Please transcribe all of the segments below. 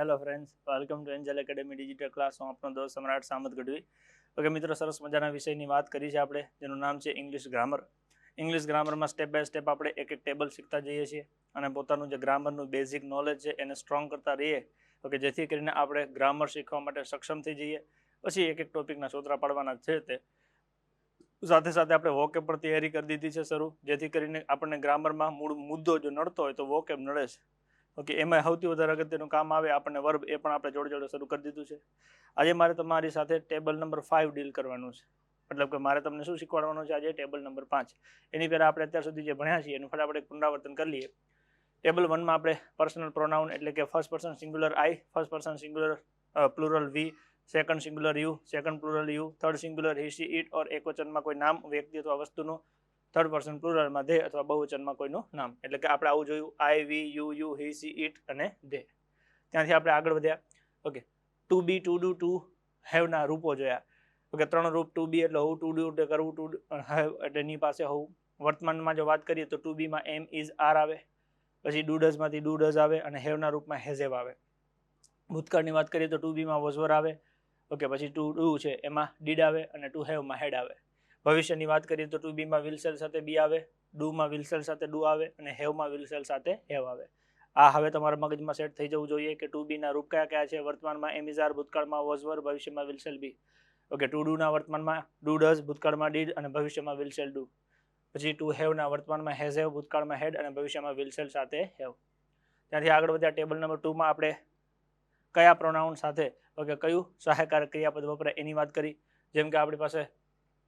Hello friends, welcome to Angel academy digital class. હું આપનો દોસ્ત સમ્રાટ સામત ગઢવી. ઓકે મિત્રો, સરસ મજાના વિષયની વાત કરી છે આપણે, જેનું નામ છે ઇંગ્લિશ ગ્રામર. ઇંગ્લિશ ગ્રામરમાં સ્ટેપ બાય સ્ટેપ આપણે એક એક ટેબલ શીખતા જઈએ છીએ અને પોતાનું જે ગ્રામરનું બેઝિક નોલેજ છે એને સ્ટ્રોંગ કરતા રહીએ. ઓકે, જેથી કરીને આપણે ગ્રામર શીખવા માટે સક્ષમ થઈ જઈએ. પછી એક એક ટોપિકના સૂત્ર પાડવાના છે તે સાથે સાથે આપણે વોકેબ પણ તૈયારી કરી દીધી છે શરૂ, જેથી કરીને આપણને ગ્રામરમાં મૂળ મુદ્દો જો નડતો હોય તો વોકેબ નડે છે. ઓકે, એમાં સૌથી વધારે અગત્યનું કામ આવે આપણને વર્બ, એ પણ આપણે જોડે જોડે શરૂ કરી દીધું છે. આજે મારે તમારી સાથે ટેબલ નંબર 5 ડીલ કરવાનું છે. મતલબ કે મારે તમને શું શીખવાડવાનું છે આજે? Table number 5. એની પહેલાં આપણે અત્યાર સુધી જે ભણ્યા છીએ એનું ફટાફટ એક પુનરાવર્તન કરી લઈએ. ટેબલ 1માં આપણે પર્સનલ પ્રોનાઉન એટલે કે first person singular I, first person singular plural we, second singular you, second plural you, third singular he she it or એકવચનમાં કોઈ નામ, વ્યક્તિ અથવા વસ્તુનું, થર્ડ પર્સન પ્લુરલમાં ધે અથવા બહુવચનમાં કોઈનું નામ. એટલે કે આપણે આવું જોયું: I, we, you, he, she, it અને ધે. ત્યાંથી આપણે આગળ વધ્યા. Okay, to be, to do, to હેવના રૂપો જોયા. ઓકે, 3 રૂપ. ટુ બી એટલે હોવું, ટુ ડુ એટલે કરવું, ટુ હેવ એટલે એની પાસે હોવું. વર્તમાનમાં જો વાત કરીએ તો ટુ બીમાં એમ, ઇઝ, આર આવે. પછી ડુ ડઝમાંથી ડુ ડઝ આવે અને હેવના રૂપમાં હેઝેવ આવે. ભૂતકાળની વાત કરીએ તો ટુ બીમાં વોઝ વર આવે. ઓકે, પછી ટુ ડુ છે એમાં ડીડ આવે અને ટુ હેવમાં હેડ આવે. ભવિષ્યની વાત કરીએ તો ટુ બીમાં વિલસેલ સાથે બી આવે, ડુમાં વિલસેલ સાથે ડુ આવે અને હેવમાં વિલસેલ સાથે હેવ આવે. આ હવે તમારા મગજમાં સેટ થઈ જવું જોઈએ કે ટુ બીના રૂપ કયા કયા છે. વર્તમાનમાં એમ, ઇઝ, આર, ભૂતકાળમાં વોઝ વર, ભવિષ્યમાં વિલસેલ બી. ઓકે, ટુ ડુના વર્તમાનમાં ડુ ડઝ, ભૂતકાળમાં ડીડ અને ભવિષ્યમાં વિલસેલ ડુ. પછી ટુ હેવના વર્તમાનમાં હેઝ હેવ, ભૂતકાળમાં હેડ અને ભવિષ્યમાં વિલસેલ સાથે હેવ. ત્યાંથી આગળ વધ્યા ટેબલ નંબર 2માં આપણે કયા પ્રોનાઉન સાથે ઓકે કયું સહાયકારક ક્રિયાપદ વપરાય એની વાત કરી. જેમ કે આપણી પાસે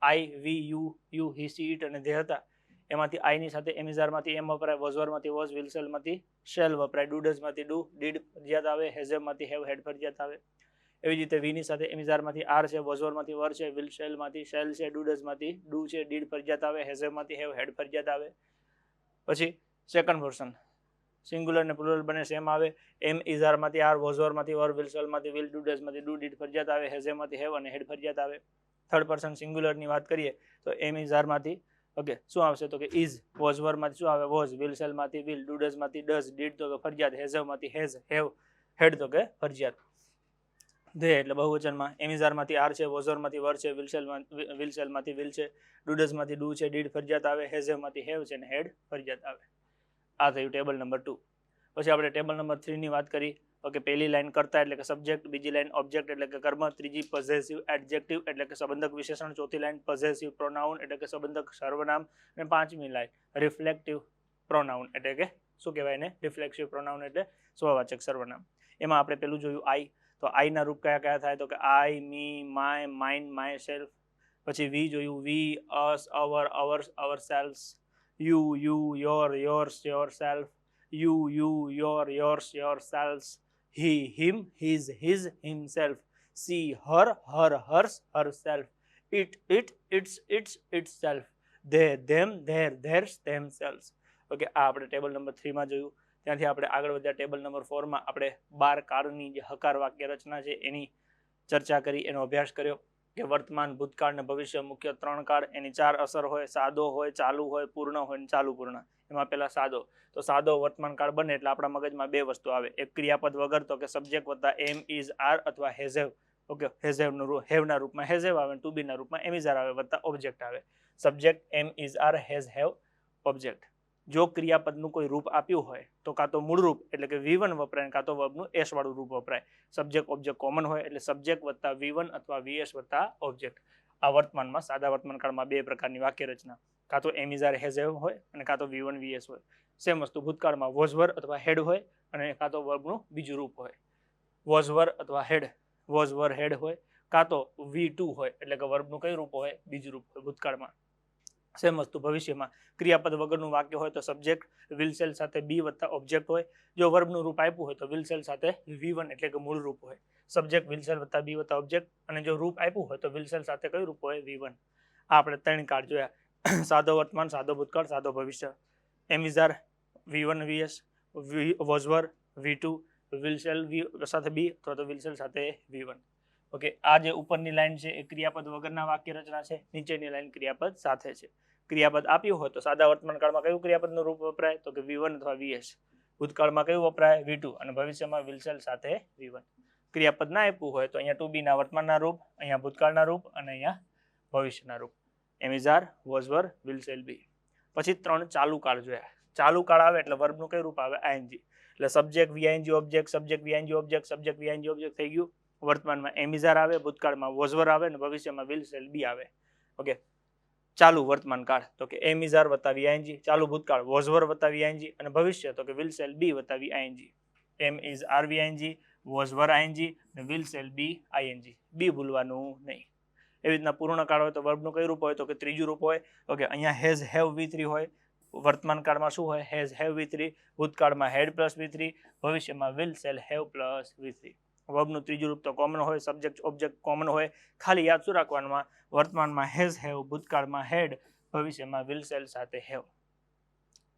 આઈ, we, you, he, she, it અને ધે હતા. એમાંથી આઈની સાથે એમ, ઇઝ, આરમાંથી એમ વપરાય, વોઝવરમાંથી વોઝ, વિલસેલમાંથી શેલ વપરાય, ડુડઝમાંથી ડુ, ડીડ ફરજિયાત આવે, હેઝેવમાંથી હેવ, હેડ ફરજિયાત આવે. એવી જ રીતે વીની સાથે એમ, ઇઝ, આરમાંથી આર છે, વોઝવરમાંથી વર છે, વિલસેલમાંથી શેલ છે, ડુડઝમાંથી ડુ છે, ડીડ ફરજિયાત આવે, હેઝેવમાંથી હેવ, હેડ ફરજિયાત આવે. પછી સેકન્ડ પર્સન સિંગ્યુલર ને પ્લુરલ બને સેમ આવે. એમ, ઇઝ, આરમાંથી આર, વોઝવરમાંથી વર, વિલસેલમાંથી વિલ, ડુડઝમાંથી ડુ, ડીડ ફરજિયાત આવે, હેઝેવમાંથી હેવ અને હેડ ફરજિયાત આવે. થર્ડ પર્સન સિંગ્યુલરની વાત કરીએ તો એમ, ઇઝ, આરમાંથી ઓકે શું આવશે તો કે ઇઝ, વોઝવરમાંથી શું આવે વોઝ, વિલસેલમાંથી વિલ, ડુડઝમાંથી ડઝ, ડીડ તો કે ફરજિયાત, હેઝવમાંથી હેઝ, હેવ, હેડ તો કે ફરજિયાત. ધે એટલે બહુવચનમાં એમ, ઇઝ, આરમાંથી આર છે, વોઝવરમાંથી વર છે, વિલસેલમાંથી વિલ છે, ડુડઝમાંથી ડુ છે, ડીડ ફરજિયાત આવે, હેઝવમાંથી હેવ છે અને હેડ ફરજિયાત આવે. આ થયું ટેબલ નંબર 2. પછી આપણે ટેબલ નંબર 3ની વાત કરી. ઓકે, પહેલી લાઈન કરતા એટલે કે સબ્જેક્ટ, બીજી લાઈન ઓબ્જેક્ટ એટલે કે કર્મ, ત્રીજી પોઝેસિવ એડજેક્ટિવ એટલે કે સંબંધક વિશેષણ, ચોથી લાઈન પોઝેસિવ પ્રોનાઉન એટલે કે સંબંધક સર્વનામ અને પાંચમી લાઈન રિફ્લેક્ટિવ પ્રોનાઉન એટલે કે શું કહેવાય એને? રિફ્લેક્સિવ પ્રોનાઉન એટલે સ્વવાચક સર્વનામ. એમાં આપણે પેલું જોયું આઈ. તો આઈના રૂપ કયા કયા થાય તો કે I, me, my, mine, myself. પછી વી જોયું: we, us, our, ours, ourselves. You, your, yours, yourself. You, your, yours, yourselves. He, him, his, himself. She, her, hers, herself. It, its, itself. They, them, theirs, themselves. Okay, આ આપણે table number 3માં જોયું. ત્યાંથી આપણે આગળ વધ્યા table number 4માં આપણે 12 કાળની જે હકાર વાક્ય રચના છે એની ચર્ચા કરી, એનો અભ્યાસ કર્યો કે વર્તમાન, ભૂતકાળ ને ભવિષ્ય મુખ્ય 3 કાળ, એની 4 અસર હોય: સાદો હોય, ચાલુ હોય, પૂર્ણ હોય અને ચાલુ પૂર્ણ. એમાં પહેલા સાદો. તો સાદો વર્તમાન કાળ બને એટલે આપણા મગજમાં બે વસ્તુ આવે: એક ક્રિયાપદ વગર તો કે સબ્જેક્ટ વત્તા એમ, ઇઝ, આર અથવા હેઝેવ. ઓકે, હેવના રૂપમાં હેઝેવ આવે, ટુ બીના રૂપમાં એમ, ઇઝ, આર આવે વત્તા ઓબ્જેક્ટ આવે. Subject am, is, are, has, have, object. જો ક્રિયાપદનું કોઈ રૂપ આપ્યું હોય તો કાં તો મૂળ રૂપ એટલે કે V1 વપરાય, કાં તો વર્બનું એસ વાળું રૂપ વપરાય. સબ્જેક્ટ ઓબ્જેક્ટ કોમન હોય એટલે સબ્જેક્ટ વત્તા V1 અથવા VS વત્તા ઓબ્જેક્ટ. આ વર્તમાનમાં સાદા વર્તમાન કાળમાં બે પ્રકારની વાક્ય રચના: કાં તો એમ, ઇઝ, આર, હેઝ, હેવ હોય અને કાં તો V1 VS હોય. સેમ વસ્તુ ભૂતકાળમાં વોઝવર અથવા હેડ હોય અને કાં તો વર્બનું બીજું રૂપ હોય. વોઝવર અથવા હેડ, વોઝવર હેડ હોય, કાં તો V2 હોય એટલે કે વર્બનું કયું રૂપ હોય? બીજું રૂપ હોય ભૂતકાળમાં. સેમ વસ્તુ ભવિષ્યમાં ક્રિયાપદ વગરનું વાક્ય હોય તો સબ્જેક્ટ વિલસેલ સાથે બી વત્તા ઓબ્જેક્ટ હોય. જો વર્બનું રૂપ આપ્યું હોય તો વિલસેલ સાથે V1 એટલે કે મૂળ રૂપ હોય. સબ્જેક્ટ વિલસેલ વત્તા બી વત્તા ઓબ્જેક્ટ. અને જો રૂપ આપ્યું હોય તો વિલસેલ સાથે કયું રૂપ હોય? V1. આ આપણે 3 કાળ જોયા: સાદો વર્તમાન, સાદો ભૂતકાળ, સાદો ભવિષ્ય. Am, is, are, V1 VS, was were V2, will shall સાથે બી અથવા તો વિલસેલ સાથે V1. ઓકે, આ જે ઉપરની લાઈન છે એ ક્રિયાપદ વગરના વાક્ય રચના છે, નીચેની લાઈન ક્રિયાપદ સાથે છે. ક્રિયાપદ આપ્યું હોય તો સાદા વર્તમાન કાળમાં કયું ક્રિયાપદનું રૂપ વપરાય તો કે V1 અથવા VS. ભૂતકાળમાં કયું વપરાય V2 અને ભવિષ્યમાં will shall સાથે V1. ક્રિયાપદ ના આપ્યું હોય તો અહીંયા to be ના વર્તમાનના રૂપ, અહીંયા ભૂતકાળના રૂપ અને અહીંયા ભવિષ્યના રૂપ. am is are, was were, will shall be. પછી 3 ચાલુ કાળ જોયા. ચાલુ કાળ આવે એટલે વર્બનું કયું રૂપ આવે ing. એટલે subject VING object, subject VING object, subject VING object થઈ ગયું. વર્તમાનમાં am is are આવે, ભૂતકાળમાં was were આવે અને ભવિષ્યમાં will shall be આવે. ઓકે, ચાલુ વર્તમાન કાળ તો કે am is are વત્તા VING, ચાલુ ભૂતકાળ was were વત્તા VING અને ભવિષ્ય તો કે will shall be વત્તા VING. am is are VING, was were ING અને will shall be ING. બી ભૂલવાનું નહીં. એવી રીતના પૂર્ણ કાળ હોય તો વર્બનું કયું રૂપ હોય તો કે ત્રીજું રૂપ હોય. ઓકે, અહીંયા હેઝ હેવ V3 હોય. વર્તમાન કાળમાં શું હોય હેઝ હેવ V3, ભૂતકાળમાં હેડ પ્લસ V3, ભવિષ્યમાં will shall have plus V3. વર્બનું ત્રીજું રૂપ તો કોમન હોય, સબ્જેક્ટ ઓબ્જેક્ટ કોમન હોય. ખાલી યાદ શું રાખવાનું, વર્તમાનમાં હેઝ હેવ, ભૂતકાળમાં હેડ, ભવિષ્યમાં will shall સાથે હેવ.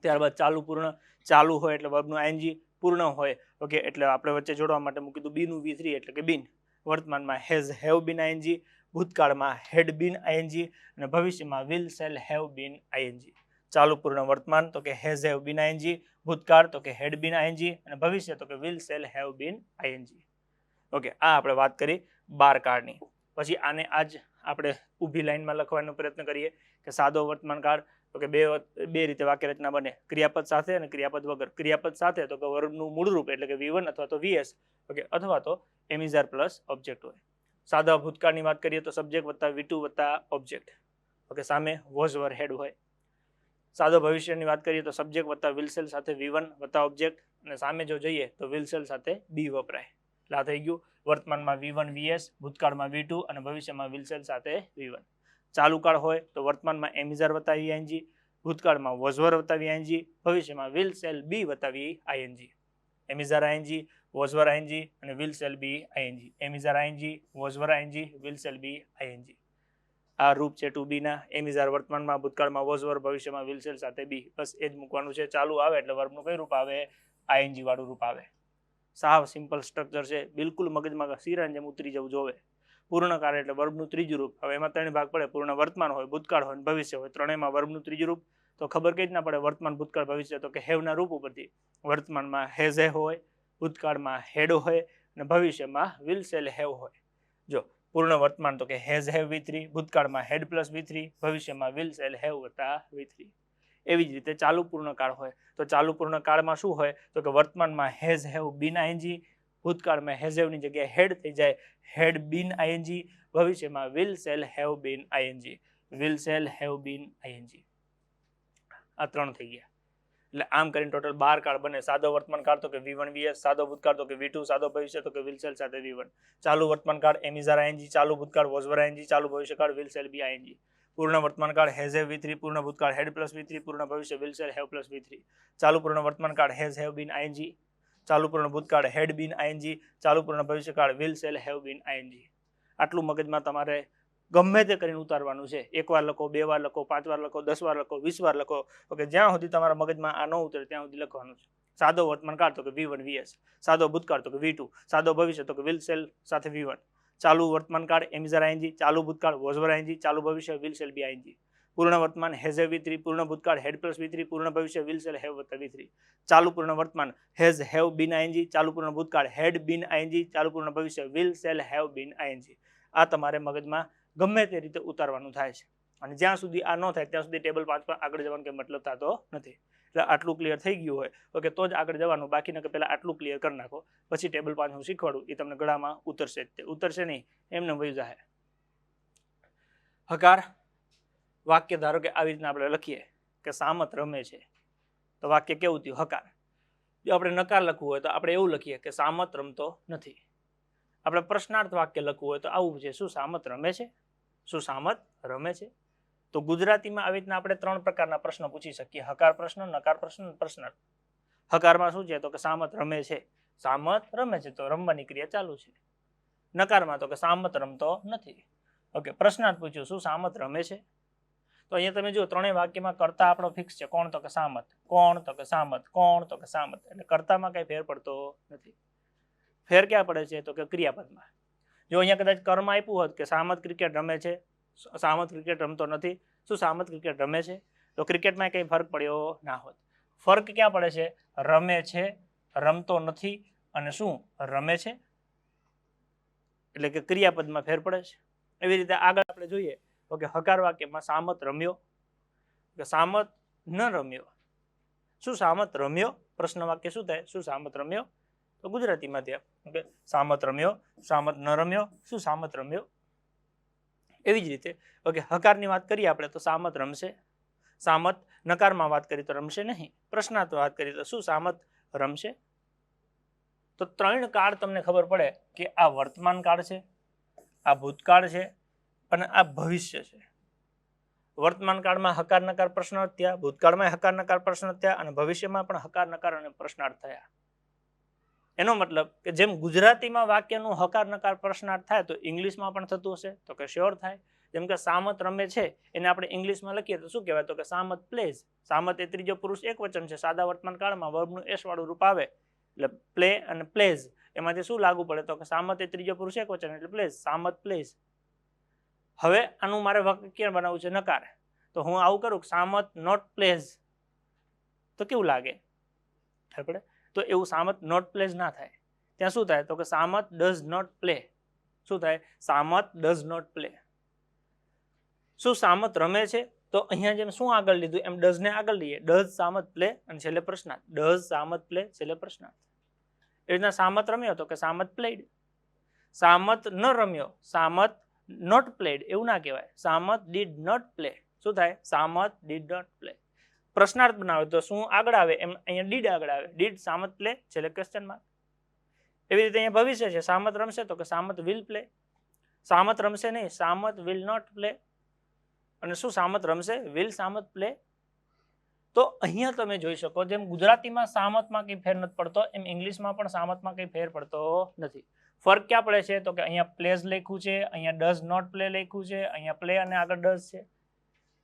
ત્યારબાદ ચાલુ પૂર્ણ, ચાલુ હોય એટલે વર્બનું ING, પૂર્ણ હોય ઓકે એટલે આપણે વચ્ચે જોડવા માટે મૂકી દીધું બીનું V3 એટલે કે બીન. વર્તમાનમાં હેઝ હેવ બીન ING, ભૂતકાળમાં હેડ બીન ING અને ભવિષ્યમાં will shall have been ING. ચાલુ પૂર્ણ વર્તમાન તો કે હેઝ હેવ બીન ING, ભૂતકાળ તો કે હેડ બીન ING અને ભવિષ્ય તો કે will shall have been ING. Okay, આ આપણે વાત કરી 12 કાળની. પછી આને આજ આપણે ઊભી લાઈનમાં લખવાનો પ્રયત્ન કરીએ કે સાદો વર્તમાન કાળ તો કે બે રીતે વાક્ય રચના બને, ક્રિયાપદ સાથે અને ક્રિયાપદ વગર. ક્રિયાપદ સાથે તો કે વર્બનું મૂળ રૂપ એટલે કે V1 અથવા તો VS ઓકે અથવા તો am is are plus object હોય. સાદા ભૂતકાળની વાત કરીએ તો સબ્જેક્ટ વત્તા V2 વત્તા ઓબ્જેક્ટ ઓકે સામે was were head હોય. સાદો ભવિષ્યની વાત કરીએ તો સબ્જેક્ટ વત્તા will shall સાથે V1 વત્તા ઓબ્જેક્ટ અને સામે જો જઈએ તો will shall સાથે B વપરાય. એટલે આ થઈ ગયું વર્તમાનમાં V1 VS, ભૂતકાળમાં V2 અને ભવિષ્યમાં will shall સાથે V1. ચાલુ કાળ હોય તો વર્તમાનમાં am is are વત્તા VING, ભૂતકાળમાં was were વત્તા VING, ભવિષ્યમાં will shall be વત્તા VING. am is are ING, was were ING અને will shall be ING. am is are ING, was were ING, will shall be ING. આ રૂપ છે two બી ના. am is are વર્તમાનમાં, ભૂતકાળમાં was were, ભવિષ્યમાં will shall સાથે બી. બસ એ જ મૂકવાનું છે. ચાલુ આવે એટલે વર્બનું કયું રૂપ આવે ING વાળું રૂપ આવે. સાવ સિમ્પલ સ્ટ્રક્ચર છે, બિલકુલ મગજમાં સીરાની જેમ ઉતરી જવું જોવે. પૂર્ણ કાળ એટલે વર્બનું ત્રીજું રૂપ. હવે એમાં 3 ભાગ પડે, પૂર્ણ વર્તમાન હોય, ભૂતકાળ હોય, ભવિષ્ય હોય. ત્રણેયમાં વર્બનું ત્રીજું રૂપ. તો ખબર કઈ રીતના પડે વર્તમાન, ભૂતકાળ, ભવિષ્ય તો કે હેવના રૂપ ઉપરથી. વર્તમાનમાં હેઝ હે હોય, ભૂતકાળમાં હેડ હોય અને ભવિષ્યમાં will shall have હોય. જો પૂર્ણ વર્તમાન તો કે હેઝ હેવ V3, ભૂતકાળમાં હેડ પ્લસ V3, ભવિષ્યમાં will shall have વત્તા V3. એવી જ રીતે ચાલુ પૂર્ણ કાળ હોય તો ચાલુ પૂર્ણ કાળમાં શું હોય તો કે વર્તમાનમાં હેઝ હેવ બીન ING, ભૂતકાળમાં હેઝ હેવની જગ્યાએ હેડ થઈ જાય હેડ બીન ING, ભવિષ્યમાં will shall have been ING, will shall have been ING. આ 3 થઈ ગયા. એટલે આમ કરીને ટોટલ 12 કાળ બને. સાદો વર્તમાન કાળ તો કે V1 VS, સાદો ભૂતકાળ તો કે V2, સાદો ભવિષ્ય તો કે will shall સાથે V1. ચાલુ વર્તમાન કાળ am is are ING, ચાલુ ભૂતકાળ was were ING, ચાલુ ભવિષ્ય કાળ will shall be ING. પૂર્ણ વર્તમાન કાળ હેઝ હેવ V3, પૂર્ણ ભૂતકાળ હેડ પ્લસ V3, પૂર્ણ ભવિષ્ય will shall have plus V3. ચાલુ પૂર્ણ વર્તમાન કાળ હેઝ હેવ બીન ING, ચાલુ પૂર્ણ ભૂતકાળ હેડ બીન ING, ચાલુ પૂર્ણ ભવિષ્ય કાળ will shall have been ING. આટલું મગજમાં તમારે ગમે તે કરીને ઉતારવાનું છે. 1 વાર લખો, 2 વાર લખો, 5 વાર લખો, 10 વાર લખો, 20 વાર લખો ઓકે જ્યાં સુધી તમારા મગજમાં આ ન ઉતરે ત્યાં સુધી લખવાનું છે. સાદો વર્તમાન કાળ તો કે V1 VS, સાદો ભૂતકાળ તો કે V2, સાદો ભવિષ્ય તો કે will shall સાથે V1. ચાલુ વર્તમાન કાળ am is are ING, ચાલુ ભૂતકાળ was were ING, ચાલુ ભવિષ્ય will shall be ING. પૂર્ણ વર્તમાન હેઝ હેવ V3, પૂર્ણ ભૂતકાળ હેડ પ્લસ V3, પૂર્ણ ભવિષ્ય will shall have વત્તા V3. ચાલુ પૂર્ણ વર્તમાન હેઝ હેવ બીન ING, ચાલુ પૂર્ણ ભૂતકાળ હેડ બીન ING, ચાલુ પૂર્ણ ભવિષ્ય will shall have been ING. આ તમારે મગજમાં ગમે તે રીતે ઉતારવાનું થાય છે અને જ્યાં સુધી આ ન થાય ત્યાં સુધી ટેબલ 5 પર આગળ જવાનો કંઈ મતલબ થતો નથી. એટલે આટલું ક્લિયર થઈ ગયું હોય ઓકે તો જ આગળ જવાનું, બાકીના કે પહેલાં આટલું ક્લિયર કરી નાખો પછી ટેબલ 5 હું શીખવાડું એ તમને ગળામાં ઉતરશે જ. તે ઉતરશે નહીં એમને વયું જાય. હકાર વાક્ય ધારો કે આવી રીતના આપણે લખીએ કે સામત રમે છે તો વાક્ય કેવું થયું હકાર. જો આપણે નકાર લખવું હોય તો આપણે એવું લખીએ કે સામત રમતો નથી. આપણે પ્રશ્નાર્થ વાક્ય લખવું હોય તો આવું છે, શું સામત રમે છે, શું સામત રમે છે. તો ગુજરાતીમાં આવી રીતના આપણે 3 પ્રકારના પ્રશ્નો પૂછી શકીએ, હકાર પ્રશ્ન, નકાર પ્રશ્ન, પ્રશ્નાર્થ. હકારમાં શું છે તો કે સામત રમે છે, સામત રમે છે તો રમવાની ક્રિયા ચાલુ છે. નકારમાં તો કે સામત રમતો નથી. ઓકે પ્રશ્નાર્થ પૂછ્યું શું સામત રમે છે. તો અહીંયા તમે જુઓ ત્રણેય વાક્યમાં કર્તા આપણો ફિક્સ છે. કોણ તો કે સામત, કોણ તો કે સામત, કોણ તો કે સામત. એટલે કર્તામાં કઈ ફેર પડતો નથી. ફેર ક્યાં પડે છે તો કે ક્રિયાપદમાં. જો અહીંયા કદાચ કર્મ આપ્યું હોત કે સામત ક્રિકેટ રમે છે, સામત ક્રિકેટ રમતો નથી, શું સામત ક્રિકેટ રમે છે તો ક્રિકેટમાં કંઈ ફરક પડ્યો ના હોત. ફર્ક ક્યાં પડે છે? રમે છે, રમતો નથી, અને શું રમે છે, એટલે કે ક્રિયાપદમાં ફેર પડે છે. એવી રીતે આગળ આપણે જોઈએ તો કે હકાર વાક્યમાં સામત રમ્યો, કે સામત ન રમ્યો. શું સામત રમ્યો? પ્રશ્ન વાક્ય શું થાય? શું સામત રમ્યો? તો ગુજરાતીમાં ત્યાં ઓકે સામત રમ્યો, સામત ન રમ્યો, શું સામત રમ્યો. એવી જ રીતે ઓકે હકારની વાત કરીએ આપણે તો સામત રમશે, સામત નકારમાં વાત કરીએ તો રમશે નહીં, પ્રશ્નાર્થ વાત કરીએ તો શું સામત રમશે. તો ત્રણ કાળ તમને ખબર પડે કે આ વર્તમાન કાળ છે, આ ભૂતકાળ છે, અને આ ભવિષ્ય છે. વર્તમાન કાળમાં હકાર નકાર પ્રશ્નાર્થ થયા, ભૂતકાળમાં હકાર નકાર પ્રશ્નાર્થ થયા, અને ભવિષ્યમાં પણ હકાર નકાર અને પ્રશ્નાર્થ થયા. એનો મતલબ કે જેમ ગુજરાતીમાં વાક્યનું હકાર નકાર પ્રશ્નાર્થ થાય તો ઇંગ્લિશમાં પણ થતું હશે, તો કે શ્યોર થાય. જેમ કે સામત રમે છે એને આપણે ઇંગ્લિશમાં લખીએ તો શું કહેવાય? તો કે સામત પ્લેઝ. સામત એ ત્રીજો પુરુષ એક વચન છે, સાદા વર્તમાન કાળમાં વર્બનું એસ વાળું રૂપ આવે એટલે પ્લે અને પ્લેઝ એમાંથી શું લાગુ પડે? તો કે સામત એ ત્રીજો પુરુષ એક વચન એટલે પ્લેઝ, સામત પ્લેઝ. હવે આનું મારે વાક્ય બનાવવું છે નકાર, તો હું આવું કરું સામત નોટ પ્લેઝ, તો કેવું લાગે? ખબર પડે? તો એવું સામત નોટ પ્લેઝ ના થાય. ત્યાં શું થાય? તો કે સામત ડઝ નોટ પ્લે. શું થાય? Samat does not play. શું સામત રમે છે? તો અહીંયા જેમ શું આગળ લીધું એમ ડઝ ને આગળ લઈએ, ડઝ સામત પ્લે અને છેલ્લે પ્રશ્નાર્થ, ડઝ સામત પ્લે છેલ્લે પ્રશ્નાર્થ. એ રીતના સામત રમ્યો તો કે સામત પ્લેડ. સામત ન રમ્યો, સામત નોટ પ્લેડ એવું ના કહેવાય, સામત ડીડ નોટ પ્લે. શું થાય? Samat did not play. પ્રશ્નાર્થ બનાવે તો શું આગળ આવે એમ અહીંયા ડીડ આગળ આવે, ડીડ સામત પ્લે છેલ્લે ક્વેશ્ચન માર્ક. એવી રીતે અહીંયા ભવિષ્ય છે, સામત રમશે તો કે સામત વિલ પ્લે. સામત રમશે નહીં, સામત વિલ નોટ પ્લે. અને શું સામત રમશે? Will Samat play. તો અહીંયા તમે જોઈ શકો જેમ ગુજરાતીમાં સામતમાં કંઈ ફેર નથી પડતો એમ ઇંગ્લિશમાં પણ સામતમાં કંઈ ફેર પડતો નથી. ફરક ક્યાં પડે છે? તો કે અહીંયા પ્લેઝ લખ્યું છે, અહીંયા ડઝ નોટ પ્લે લખ્યું છે, અહીંયા પ્લે અને આગળ ડઝ છે.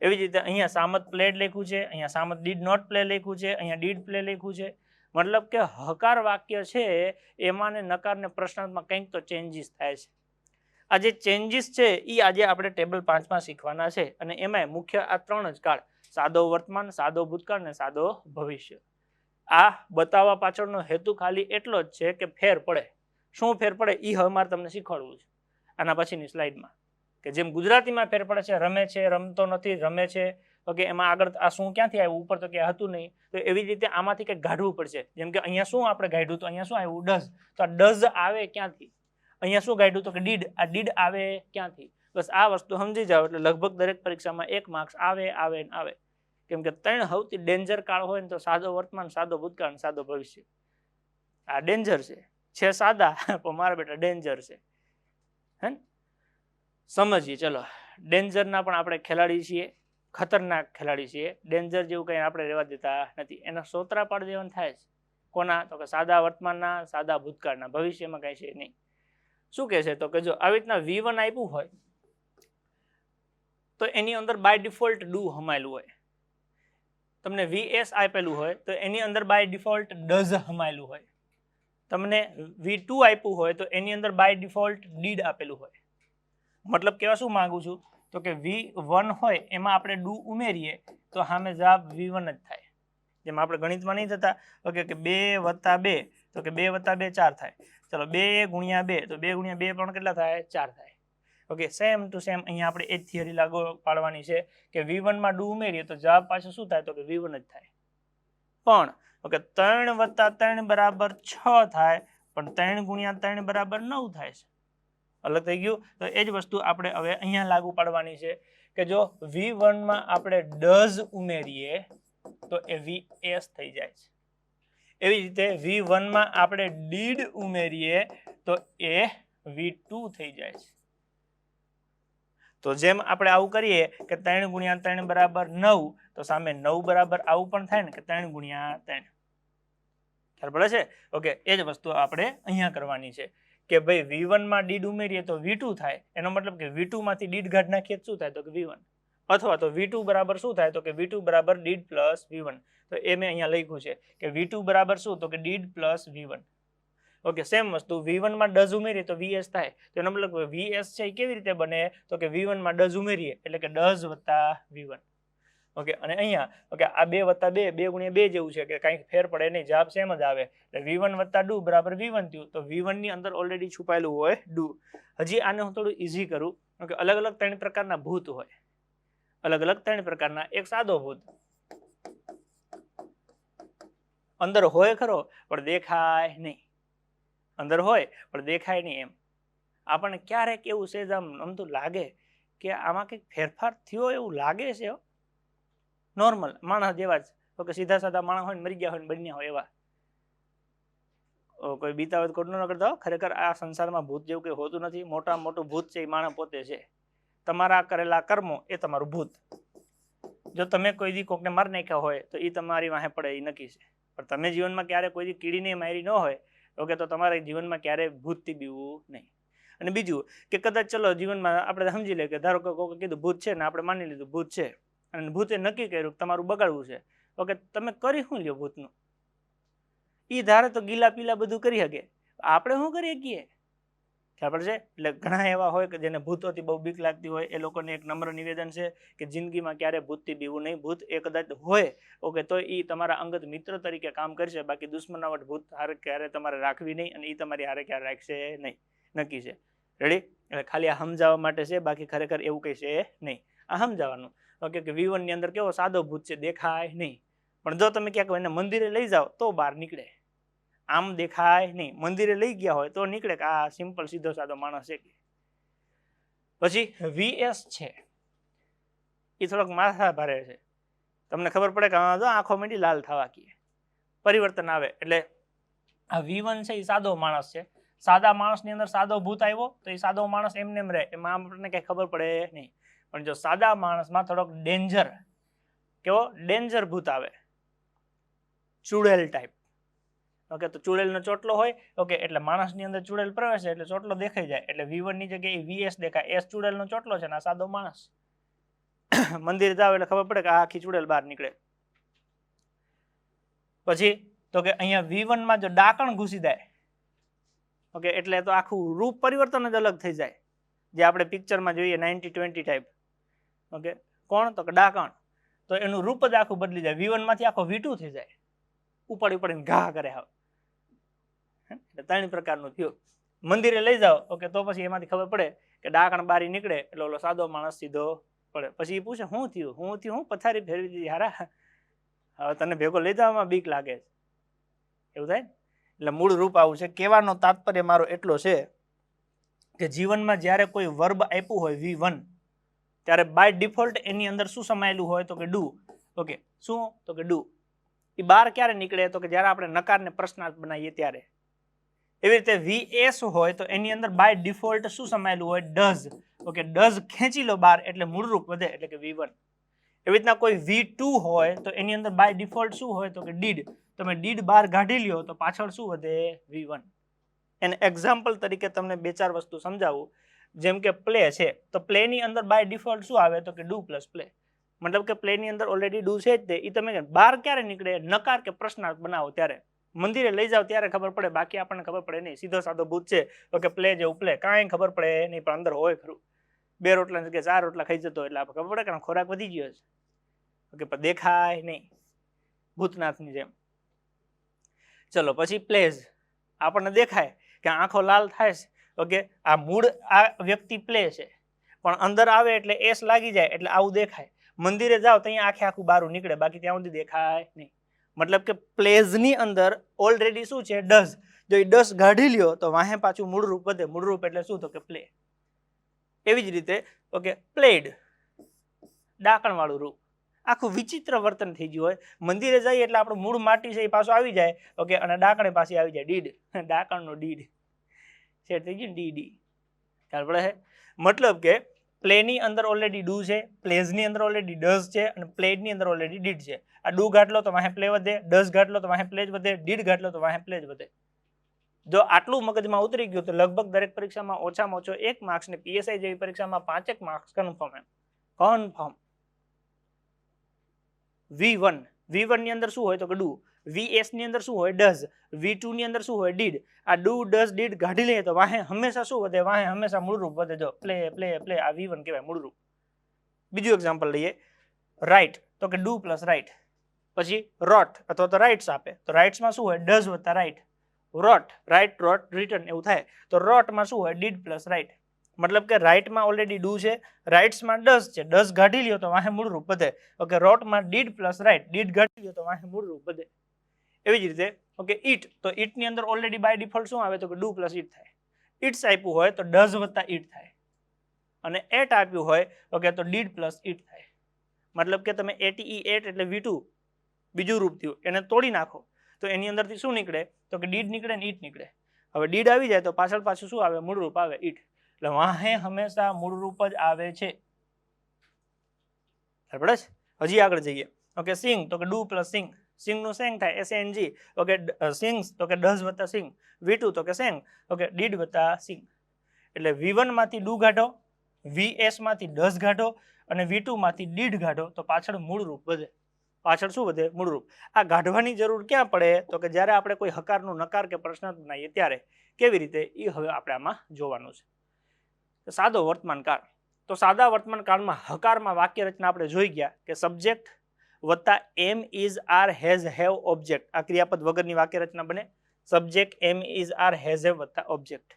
એવી જ રીતે અહીંયા સામત પ્લેડ લખ્યું છે, અહીંયા સામત ડીડ નોટ પ્લે લખ્યું છે, અહીંયા ડીડ પ્લે લખ્યું છે. મતલબ કે હકાર વાક્ય છે એમાં ને નકાર ને પ્રશ્નાર્થમાં કંઈક તો ચેન્જીસ થાય છે. આ જે ચેન્જીસ છે એ આજે આપણે ટેબલ 5માં શીખવાના છે, અને એમાં મુખ્ય આ ત્રણ જ કાળ, સાદો વર્તમાન, સાદો ભૂતકાળ ને સાદો ભવિષ્ય. આ બતાવવા પાછળનો હેતુ ખાલી એટલો જ છે કે ફેર પડે. શું ફેર પડે એ હવે મારે તમને શીખવાડવું છે આના પછીની સ્લાઇડમાં. કે જેમ ગુજરાતીમાં ફેર પડે છે, રમે છે, રમતો નથી, રમે છે, તો કે એમાં આગળ આ શું ક્યાંથી આવ્યું? ઉપર તો ક્યાં હતું નહીં. તો એવી રીતે આમાંથી કંઈક કાઢવું પડશે. જેમ કે અહીંયા શું આપણે કાઢ્યું? તો અહીંયા શું આવ્યું? ડઝ. તો આ ડઝ આવે ક્યાંથી? અહીંયા શું કાઢ્યું? તો કે ડીડ. આ ડીડ આવે ક્યાંથી? બસ આ વસ્તુ સમજી જાવ એટલે લગભગ દરેક પરીક્ષામાં 1 માર્ક્સ આવે આવે ને આવે. કેમ કે ત્રણ સૌથી ડેન્જર કાળ હોય ને તો સાદો વર્તમાન, સાદો ભૂતકાળ, સાદો ભવિષ્ય. આ ડેન્જર છે સાદા પણ મારા બેટા ડેન્જર છે. હે સમજીએ. ચલો ડેન્જરના પણ આપણે ખેલાડી છીએ, ખતરનાક ખેલાડી છીએ. ડેન્જર જેવું કંઈ આપણે રહેવા દેતા નથી. એના સોતરા પાડી દેવાનું થાય છે. કોના? તો કે સાદા વર્તમાનના, સાદા ભૂતકાળના. ભવિષ્યમાં કાંઈ છે નહીં. શું કહે છે? તો કે જો આવી રીતના V1 આપ્યું હોય તો એની અંદર બાય ડિફોલ્ટ ડુ હમાયેલું હોય. તમને VS આપેલું હોય તો એની અંદર બાય ડિફોલ્ટ ડઝ હમાયેલું હોય. તમને V2 આપ્યું હોય તો એની અંદર બાય ડિફોલ્ટ ડીડ આપેલું હોય. મતલબ કેવા શું માંગુ છું? તો કે V1 હોય એમાં આપણે ડુ ઉમેરીએ તો સામે જવાબ V1 જ થાય. જેમ આપણે ગણિતમાં નહીં થતા ઓકે કે 2 + 2 તો કે 2 + 2 4 થાય. ચલો 2 × 2 તો 2 × 2 પણ કેટલા થાય? 4 થાય. ઓકે સેમ ટુ સેમ અહીંયા આપણે એ થિયરી લાગુ પાડવાની છે કે V1 માં ડુ ઉમેરીએ તો જવાબ પાછો શું થાય? તો કે V1 જ થાય. પણ ઓકે 3 + 3 = 6 થાય, પણ 3 × 3 = 9 થાય છે. અલગ થઈ ગયું. તો એ જ વસ્તુ આપણે હવે અહીંયા લાગુ પાડવાની છે કે જો V1 માં આપણે ડઝ ઉમેરીએ તો એ VS થઈ જાય છે. એવી રીતે V1 માં આપણે ડીડ ઉમેરીએ તો એ V2 થઈ જાય છે. તો જેમ આપણે આવું કરીએ કે 3 × 3 = 9 તો સામે 9 બરાબર આવું પણ થાય ને કે 3 × 3. ખ્યાલ પડે છે? ઓકે એ જ વસ્તુ આપણે અહીંયા કરવાની છે કે ભાઈ V1 માં ડીડ ઉમેરીએ તો V2 થાય. એનો મતલબ કે V2 માંથી ડીડ કાઢી નાખીએ તો શું થાય? તો કે V1. અથવા તો V2 બરાબર શું થાય? તો કે V2 બરાબર ડીડ પ્લસ V1. તો એ મેં અહીંયા લખ્યું છે કે V2 બરાબર શું? તો કે did plus V1. Okay same વસ્તુ V1 માં ડઝ ઉમેરીએ તો VS થાય. તો એનો મતલબ VS છે એ કેવી રીતે બને? તો કે V1 માં ડઝ ઉમેરીએ એટલે કે ડઝ + V1. ઓકે અને અહીંયા ઓકે આ 2 + 2 2 × 2 જેવું છે કે કંઈ ફેર પડે નહીં, જવાબ સેમ જ આવે. એટલે v1 + do બરાબર v1 થયું. તો v1 ની અંદર ઓલરેડી છુપાયેલું હોય do. હજી આને હું થોડું ઈઝી કરું. ઓકે અલગ અલગ 3 પ્રકારના ભૂત હોય, અલગ અલગ 3 પ્રકારના. એક સાદો ભૂત અંદર હોય ખરો પણ દેખાય નહીં, અંદર હોય પણ દેખાય નહીં. એમ આપણને ક્યારેક એવું છે આમ તો લાગે કે આમાં કંઈક ફેરફાર થયો એવું લાગે છે. નોર્મલ માણસ જેવા જ. ઓકે સીધા સાધા માણસ હોય ને મરી ગયા હોય ને બન્યા હોય એવા. કોઈ બીતા હોય કોટ ન કરતા. ખરેખર આ સંસારમાં ભૂત જેવું કંઈ હોતું નથી. મોટામાં મોટું ભૂત છે એ માણસ પોતે છે. તમારા કરેલા કર્મો એ તમારું ભૂત. જો તમે કોઈ દી કોકને મારી નાખ્યા હોય તો એ તમારી વાહે પડે એ નક્કી છે. પણ તમે જીવનમાં ક્યારે કોઈ દી કીડીને મારી ન હોય ઓકે તો તમારે જીવનમાં ક્યારે ભૂતથી બીવું નહીં. અને બીજું કે કદાચ ચલો જીવનમાં આપણે સમજી લે કે ધારો કે કોઈ કીધું ભૂત છે ને આપણે માની લીધું ભૂત છે અને ભૂતે નક્કી કર્યું તમારું બગાડવું છે. ઓકે તમે કરી શું લ્યો ભૂતનું? એ ધારે તો ગીલા પીલા બધું કરી શકે, આપણે શું કરી શકીએ? ખ્યાલ પડશે? એટલે ઘણા એવા હોય કે જેને ભૂતોથી બહુ બીક લાગતી હોય એ લોકોને એક નમ્ર નિવેદન છે કે જિંદગીમાં ક્યારે ભૂતથી બીવું નહીં. ભૂત એ કદાચ હોય ઓકે તો એ તમારા અંગત મિત્ર તરીકે કામ કરશે, બાકી દુશ્મનાવટ ભૂત હારે ક્યારે તમારે રાખવી નહીં અને એ તમારી હારે ક્યારે રાખશે નહીં. નક્કી છે. રેડી? એટલે ખાલી આ સમજાવવા માટે છે, બાકી ખરેખર એવું કંઈ છે નહીં. આ સમજાવવાનું ઓકે કે v1 ની અંદર કેવો સાદો ભૂત છે, દેખાય નહીં. પણ જો તમે ક્યાંક એને મંદિરે લઈ જાઓ તો બહાર નીકળે. આમ દેખાય નહીં. મંદિરે લઈ ગયા હોય તો નીકળે કે આ સિમ્પલ સીધો સાદો માણસ છે. પછી vs છે એ થોડોક માથા ભારે છે. તમને ખબર પડે કે જો આંખો મીંડી લાલ થવા કીએ, પરિવર્તન આવે. એટલે આ v1 છે એ સાદો માણસ છે. સાદા માણસની અંદર સાદો ભૂત આવ્યો તો એ સાદો માણસ એમને એમ રહે, એમાં આપણને કઈ ખબર પડે નહીં. પણ જો સાદા માણસમાં થોડોક ડેન્જર, કેવો ડેન્જર ભૂત આવે, ચુડેલ ટાઈપ. ઓકે તો ચુડેલનો ચોટલો હોય ઓકે એટલે માણસની અંદર ચુડેલ પ્રવેશે એટલે ચોટલો દેખાઈ જાય. એટલે v1 ની જગ્યાએ vs દેખાય. s ચુડેલનો ચોટલો છે ને આ સાદો માણસ. મંદિર જાવ એટલે ખબર પડે કે આ આખી ચુડેલ બહાર નીકળે. પછી તો કે અહીંયા v1 માં જો ડાકણ ઘૂસી જાય ઓકે એટલે તો આખું રૂપ પરિવર્તન જ અલગ થઈ જાય, જે આપણે પિક્ચરમાં જોઈએ 90-20 ટાઈપ. ઓકે કોણ? તો કે ડાકણ. તો એનું રૂપ જ આખું બદલી જાય. v1 માંથી આખો v2 થઈ જાય, ઉપાડી ઉપાડીને ઘા કરે. હવે એટલે 3 પ્રકારનું થયું. મંદિરે લઈ જાઓ ઓકે તો પછી એમાંથી ખબર પડે કે ડાકણ બારી નીકળે એટલે ઓલો સાદો માણસ સીધો પડે. પછી એ પૂછે શું થયું, હું પથારી ફેરવી દીધી હારા, હવે તને ભેગો લઈ જવામાં બીક લાગે છે, એવું થાય. એટલે મૂળ રૂપ આવું છે. કહેવાનો તાત્પર્ય મારો એટલો છે કે જીવનમાં જ્યારે કોઈ વર્બ આપ્યું હોય v1 ત્યારે બાય ડિફોલ્ટ એની અંદર શું સમાયેલું હોય તો કે ડુ. ઓકે શું? તો કે ડુ. એ બહાર ક્યારે નીકળે તો કે જ્યારે આપણે નકારને પ્રશ્નાર્થ બનાવીએ ત્યારે. એવી રીતે vs હોય તો એની અંદર બાય ડિફોલ્ટ શું સમાયેલું હોય? ડઝ. ઓકે ડઝ ખેંચી લો બહાર એટલે મૂળ રૂપ વધે એટલે કે v1. એવી રીતના કોઈ v2 હોય તો એની અંદર બાય ડિફોલ્ટ શું હોય તો કે ડીડ. તમે ડીડ બહાર કાઢી લ્યો તો પાછળ શું વધે? v1. એને એક્ઝામ્પલ તરીકે તમને 2-4 વસ્તુ સમજાવું. જેમ કે પ્લે છે તો પ્લે ની અંદર બાય ડિફોલ્ટ શું આવે તો કે ડુ પ્લસ પ્લે. મતલબ કે પ્લે ની અંદર ઓલરેડી ડુ છે જ તે. એ તમે બહાર ક્યારે નીકળે? નકાર કે પ્રશ્નાર્થ બનાવો ત્યારે. મંદિરે લઈ જાઓ ત્યારે ખબર પડે, બાકી આપણને ખબર પડે નહીં. સીધો સાદો ભૂત છે ઓકે પ્લે જેવું પ્લે, કાંઈ ખબર પડે નહીં. પણ અંદર હોય ખરું. 2 રોટલા કે 4 રોટલા ખાઈ જતો એટલે આપણે ખબર પડે કે ખોરાક વધી ગયો છે. ઓકે પણ દેખાય નહીં, ભૂતનાથની જેમ. ચલો પછી પ્લેઝ. આપણને દેખાય કે આંખો લાલ થાય છે. ઓકે આ મૂળ આ વ્યક્તિ પ્લે છે પણ અંદર આવે એટલે એસ લાગી જાય એટલે આવું દેખાય. મંદિરે જાઓ તો અહીંયા આખું બારું નીકળે, બાકી ત્યાં સુધી દેખાય નહીં. મતલબ કે પ્લેઝની અંદર ઓલરેડી શું છે? ડઝ. જો એ ડઝ કાઢી લ્યો તો વાહે પાછું મૂળ રૂપ વધે. મૂળ રૂપ એટલે શું તો કે પ્લે. એવી જ રીતે ઓકે પ્લેડ, ડાકણ વાળું રૂપ. આખું વિચિત્ર વર્તન થઈ ગયું હોય. મંદિરે જઈએ એટલે આપણું મૂળ માટી છે એ પાછું આવી જાય ઓકે અને ડાકણે પાછી આવી જાય ડીડ. ડાકણનો ડીડ સેટ થઈ ગયું ડીડી. ખ્યાલ પડે છે? મતલબ કે પ્લેની અંદર ઓલરેડી ડુ છે, પ્લેઝની અંદર ઓલરેડી ડઝ છે અને પ્લેડની અંદર ઓલરેડી ડીડ છે. આ ડુ ઘાટલો તો વાહે પ્લે વધે, ડઝ ઘાટલો તો વાહે પ્લેજ વધે, ડીડ ઘાટલો તો વાહે પ્લેજ વધે. જો આટલું મગજમાં ઉતરી ગયું તો લગભગ દરેક પરીક્ષામાં ઓછામાં ઓછો 1 માર્ક્સ ને પીએસઆઈ જેવી પરીક્ષામાં 5 માર્ક્સ કન્ફર્મ. એમ કન્ફર્મ. v1 ની અંદર શું હોય તો કે ડુ, vs ની અંદર શું હોય? ડઝ, v2 ની અંદર શું હોય? ડીડ. આ ડુ ડઝ ડીડ કાઢી લઈએ તો વાહે હંમેશા શું વધે? વાહે હંમેશા મૂળ રૂપ વધે. જો પ્લે પ્લે પ્લે, આ v1 કહેવાય મૂળ રૂપ. બીજું એક્ઝામ્પલ લઈએ, રાઈટ. તો કે ડુ પ્લસ રાઇટ. પછી રોટ અથવા તો રાઇટ્સ આપે તો રાઇટ્સમાં શું હોય ડઝ વત્તા રાઇટ. રોટ રાઇટ રોટ રિટર્ન એવું થાય તો રોટમાં શું હોય ડીડ પ્લસ રાઇટ. મતલબ કે રાઇટમાં ઓલરેડી ડુ છે, રાઇટ્સમાં ડઝ છે, ડઝ કાઢી લ્યો તો વાહે મૂળરૂપ વધે. ઓકે રોટમાં ડીડ પ્લસ રાઇટ, ડીડ કાઢી લ્યો તો વાહે મૂળરૂપ વધે. એવી જ રીતે ઓકે ઈટ, તો ઈટની અંદર ઓલરેડી બાય ડિફોલ્ટ શું આવે તો કે ડુ પ્લસ ઈટ થાય. ઇટ્સ આપ્યું હોય તો ડઝ વત્તા ઈટ થાય અને એટ આપ્યું હોય ઓકે તો ડીડ પ્લસ ઈટ થાય. મતલબ કે તમે એટી એટ એટલે V2 બીજું રૂપ થયું એને તોડી નાખો તો એની અંદરથી શું નીકળે તો કે ડીડ નીકળે ને ઈટ નીકળે. હવે ડીડ આવી જાય તો પાછળ પાછું શું આવે મૂળરૂપ આવે ઈટ. એટલે વાહે હંમેશા મૂળરૂપ જ આવે છે. બરાબર છે. હજી આગળ જઈએ. ઓકે સિંગ તો કે ડુ પ્લસ સિંગ, સિંગ નું સેંગ થાય SNG. ઓકે સિંગ્સ તો કે ડઝ વત્તા સિંગ, V2 તો કે સેંગ, ઓકે ડીડ વત્તા સિંગ. એટલે V1 માંથી ડુ કાઢો, VS માંથી ડઝ કાઢો અને V2 માંથી ડીડ કાઢો તો પાછળ મૂળરૂપ વધે. પાછળ શું વધે મૂળરૂપ. આ કાઢવાની જરૂર ક્યાં પડે તો કે જ્યારે આપણે કોઈ હકારનું નકાર કે પ્રશ્નાર્થ બનાવીએ ત્યારે. કેવી રીતે એ હવે આપણે આમાં જોવાનું છે. સાદો વર્તમાન કાળ, તો સાદા વર્તમાન કાળમાં હકારમાં વાક્ય રચના આપણે જોઈ ગયા કે સબ્જેક્ટ વત્તા am is are has have object. આ ક્રિયાપદ વગરની વાક્ય રચના બને subject am is are has have વત્તા ઓબ્જેક્ટ.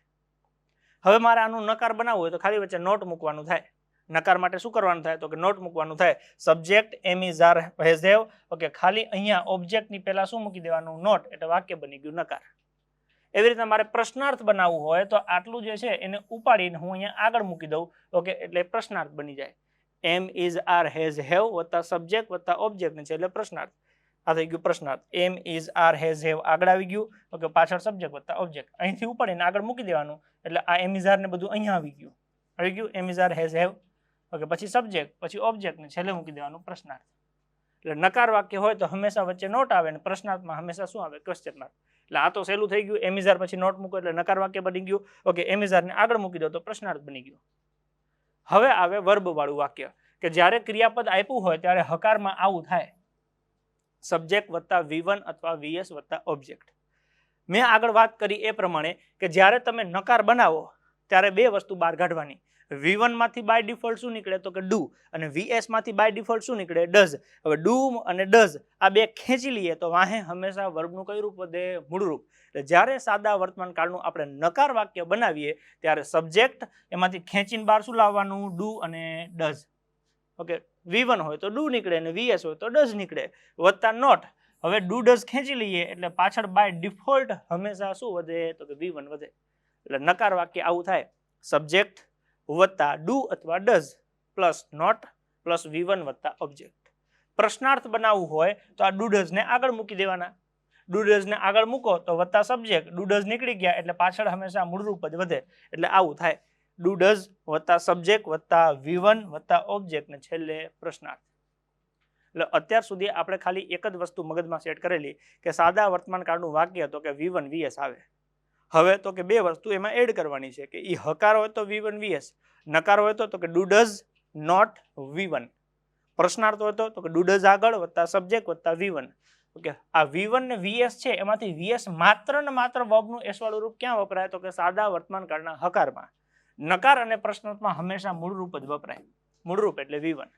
હવે મારે આનું નકાર બનાવવું હોય તો ખાલી વચ્ચે નોટ મૂકવાનું થાય. નકાર માટે શું કરવાનું થાય તો કે નોટ મૂકવાનું થાય. Subject am is are has have, okay ખાલી અહીંયા ઓબ્જેક્ટની પહેલા શું મૂકી દેવાનું નોટ, એટલે વાક્ય બની ગયું નકાર. એવી રીતે મારે પ્રશ્નાર્થ બનાવવું હોય તો આટલું જે છે એને ઉપાડીને હું અહીંયા આગળ મૂકી દઉં. ઓકે એટલે પ્રશ્નાર્થ બની જાય. એમ ઇઝ આર હેઝ હેવ વત્તા સબ્જેક્ટ વત્તા ઓબ્જેક્ટ છે એટલે પ્રશ્નાર્થ. આ થઈ ગયું પ્રશ્નાર્થ. એમ ઇઝ આર હેઝ હેવ આગળ આવી ગયું, ઓકે પાછળ સબ્જેક્ટ વત્તા ઓબ્જેક્ટ. અહીંથી ઉપાડીને આગળ મૂકી દેવાનું એટલે આ એમ ઇઝ આર ને બધું અહીંયા આવી ગયું. આવી ગયું am is are has have, okay પછી સબ્જેક્ટ પછી ઓબ્જેક્ટ ને છેલ્લે મૂકી દેવાનું પ્રશ્નાર્થ. એટલે નકાર વાક્ય હોય તો હંમેશા વચ્ચે નોટ આવે ને પ્રશ્નાર્થમાં હંમેશા શું આવે ક્વેશ્ચન માર્ક. એટલે આ તો સહેલું થઈ ગયું. એમ ઇઝ આર પછી નોટ મૂકો એટલે નકાર વાક્ય બની ગયું. ઓકે એમ ઇઝ આર ને આગળ મૂકી દો તો પ્રશ્નાર્થ બની ગયું. હવે આવે વર્બ વાળું વાક્ય કે જ્યારે ક્રિયાપદ આપ્યું હોય ત્યારે હકારમાં આવું થાય સબ્જેક્ટ વત્તા V1 અથવા VS વત્તા ઓબ્જેક્ટ. મેં આગળ વાત કરી એ પ્રમાણે કે જ્યારે તમે નકાર બનાવો ત્યારે બે વસ્તુ બહાર કાઢવાની. V1 માંથી બાય ડિફોલ્ટ શું નીકળે તો કે ડુ અને VS માંથી બાય ડિફોલ્ટ શું નીકળે ડઝ. હવે ડુ અને ડઝ આ બે ખેંચી લઈએ તો વાહે હંમેશા વર્બનું કયું રૂપ વધે મૂળરૂપ. એટલે જ્યારે સાદા વર્તમાન કાળનું આપણે નકાર વાક્ય બનાવીએ ત્યારે સબ્જેક્ટ એમાંથી ખેંચીને બહાર શું લાવવાનું ડુ અને ડઝ. ઓકે V1 હોય તો ડુ નીકળે અને VS હોય તો ડઝ નીકળે વત્તા નોટ. હવે ડુ ડઝ ખેંચી લઈએ એટલે પાછળ બાય ડિફોલ્ટ હંમેશા શું વધે તો કે V1 વધે. એટલે નકાર વાક્ય આવું થાય સબ્જેક્ટ વત્તા ડુ અથવા does plus not plus V1 વત્તા ઓબ્જેક્ટ. પ્રશ્નાર્થ બનાવવું હોય તો આ ડુ ડઝ ને આગળ મૂકી દેવાના. ડુ ડઝ ને આગળ મૂકો તો વત્તા સબ્જેક્ટ, ડુ ડઝ નીકળી ગયા એટલે પાછળ હંમેશા મૂળરૂપ જ વધે. એટલે આવું થાય ડુ ડઝ વત્તા સબ્જેક્ટ વત્તા V1 વત્તા ઓબ્જેક્ટ ને છેલ્લે પ્રશ્નાર્થ. એટલે અત્યાર સુધી આપણે ખાલી એક જ વસ્તુ મગજમાં સેટ કરેલી કે સાદા વર્તમાન કાળનું વાક્ય તો કે V1 VS આવે. હવે તો કે બે વસ્તુ એમાં એડ કરવાની છે કે ઈ હકાર હોય તો V1 VS, નકાર હોય તો કે ડુ ડઝ નોટ V1, પ્રશ્નાર્થ હોય તો કે ડુ ડઝ આગળ વત્તા સબ્જેક્ટ વત્તા V1. ઓકે આ V1 ને VS છે એમાંથી VS માત્ર ને માત્ર વર્બનું એસ વાળું રૂપ ક્યાં વપરાય તો કે સાદા વર્તમાન કાળના હકારમાં. નકાર અને પ્રશ્નાર્થમાં હંમેશા મૂળરૂપ જ વપરાય. મૂળરૂપ એટલે V1.